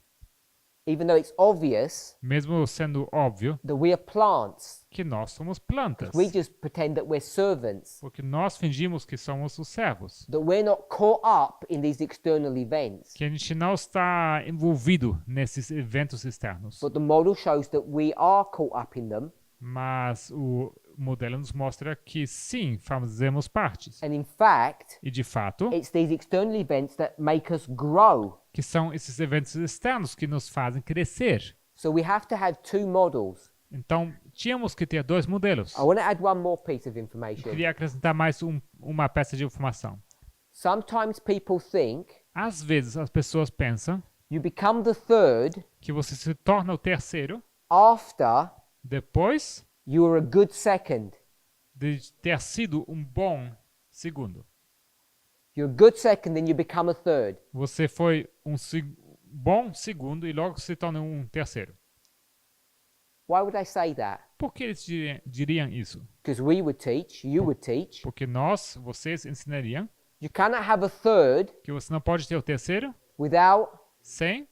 even though it's obvious, mesmo sendo óbvio, that we are plants. que nós somos plantas. We just pretend that we're servants. Porque nós fingimos que somos os servos. That we're not caught up in these external events. Que a gente não está envolvido nesses eventos externos. But the model shows that we are caught up in them. Mas o modelo nos mostra que sim, fazemos partes. And in fact, E de fato, it's these external events that make us grow. que são esses eventos externos que nos fazem crescer. So we have to have two models. Então, tínhamos que ter dois modelos. I want to add one more piece of Eu information. queria acrescentar mais uma peça de informação. Sometimes people think Às vezes as pessoas pensam you become the third que você se torna o terceiro after depois you were a good second. de ter sido um bom segundo. You're a good second, then you become a third. Você foi um bom segundo e logo se torna um terceiro. Why would I say that? Por que eles diriam isso? Because we would teach, you would teach, Porque vocês ensinariam you cannot have a third que você não pode ter o terceiro without sem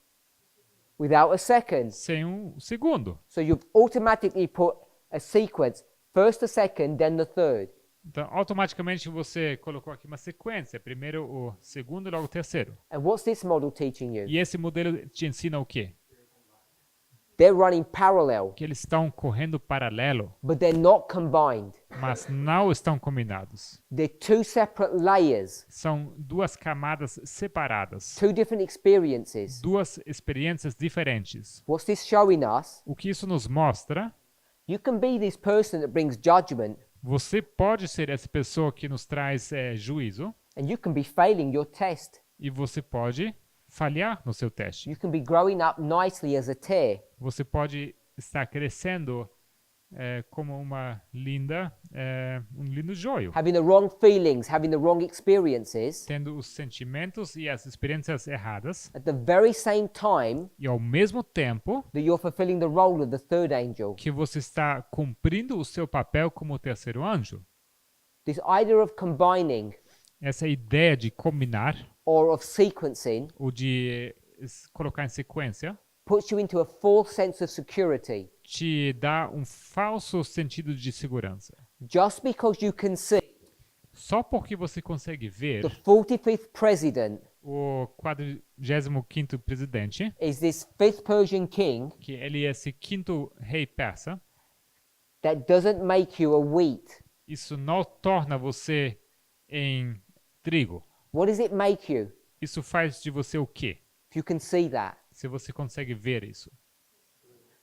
a second. um segundo. So you've automatically put a sequence First the second, then the third. Então, automaticamente você colocou aqui uma sequência. Primeiro o segundo e logo o terceiro. And what's this model teaching you? E esse modelo te ensina o quê? They're running parallel, Que eles estão correndo paralelo, but they're not combined. mas não estão combinados. They're two separate layers, São duas camadas separadas. two different experiences. Duas experiências diferentes. What's this showing us? O que isso nos mostra? You can be this person that brings judgment, Você pode ser essa pessoa que nos traz juízo, and you can be failing your test. e você pode falhar no seu teste. You can be growing up nicely as a tear, Você pode estar crescendo como um lindo joio, having the wrong feelings, having the wrong experiences. tendo os sentimentos e as experiências erradas, At the very same time e ao mesmo tempo that you're fulfilling the role of the third angel. que você está cumprindo o seu papel como o terceiro anjo. This idea of combining Essa ideia de combinar or of sequencing ou de colocar em sequência puts you into a false sense of security. te dá um falso sentido de segurança. Just because you can see Só porque você consegue ver the 45th president o 45º presidente, is this fifth Persian king, que ele é esse quinto rei persa, that doesn't make you a wheat. isso não torna você em trigo. What does it make you Isso faz de você o quê? if you can see that? Se você consegue ver isso.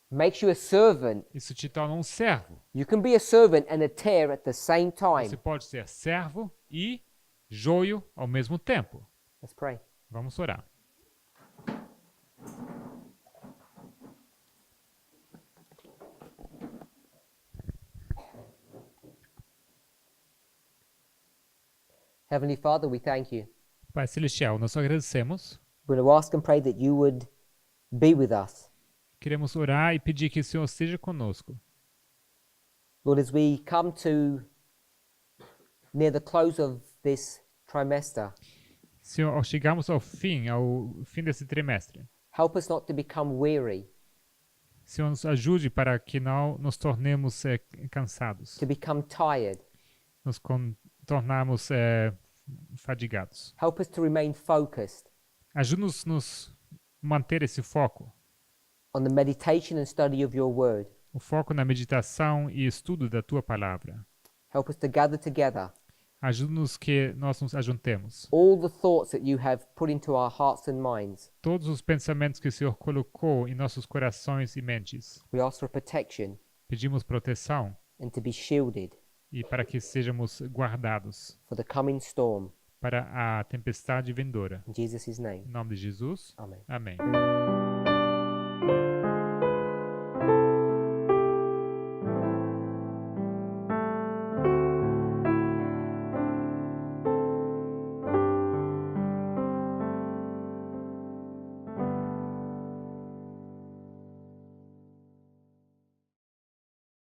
Makes you a servant. Isso te torna um servo. You can be a servant and a tear at the same Você time. pode ser servo e joio ao mesmo tempo. Let's pray. Vamos orar. Heavenly Father, we thank you. Pai Celestial, nós agradecemos. We're going to ask and pray that you would be with us. Queremos orar e pedir que o Senhor esteja conosco. Lord, as we come to near the close of this trimester, Senhor, ao chegarmos ao fim desse trimestre, help us not to become weary, Senhor, nos ajude para que não nos tornemos cansados, to become tired. nos tornarmos fadigados. Help us to remain focused Ajude-nos nos manter esse foco, on the meditation and study of your word. o foco na meditação e estudo da Tua Palavra. Help us to gather together Ajude-nos que nós nos ajuntemos. all the thoughts that you have put into our hearts and minds. Todos os pensamentos que o Senhor colocou em nossos corações e mentes. We ask for protection Pedimos proteção and to be shielded e para que sejamos guardados for the coming storm. para a tempestade vindoura. In Jesus' name. Em nome de Jesus. Amen. Amém.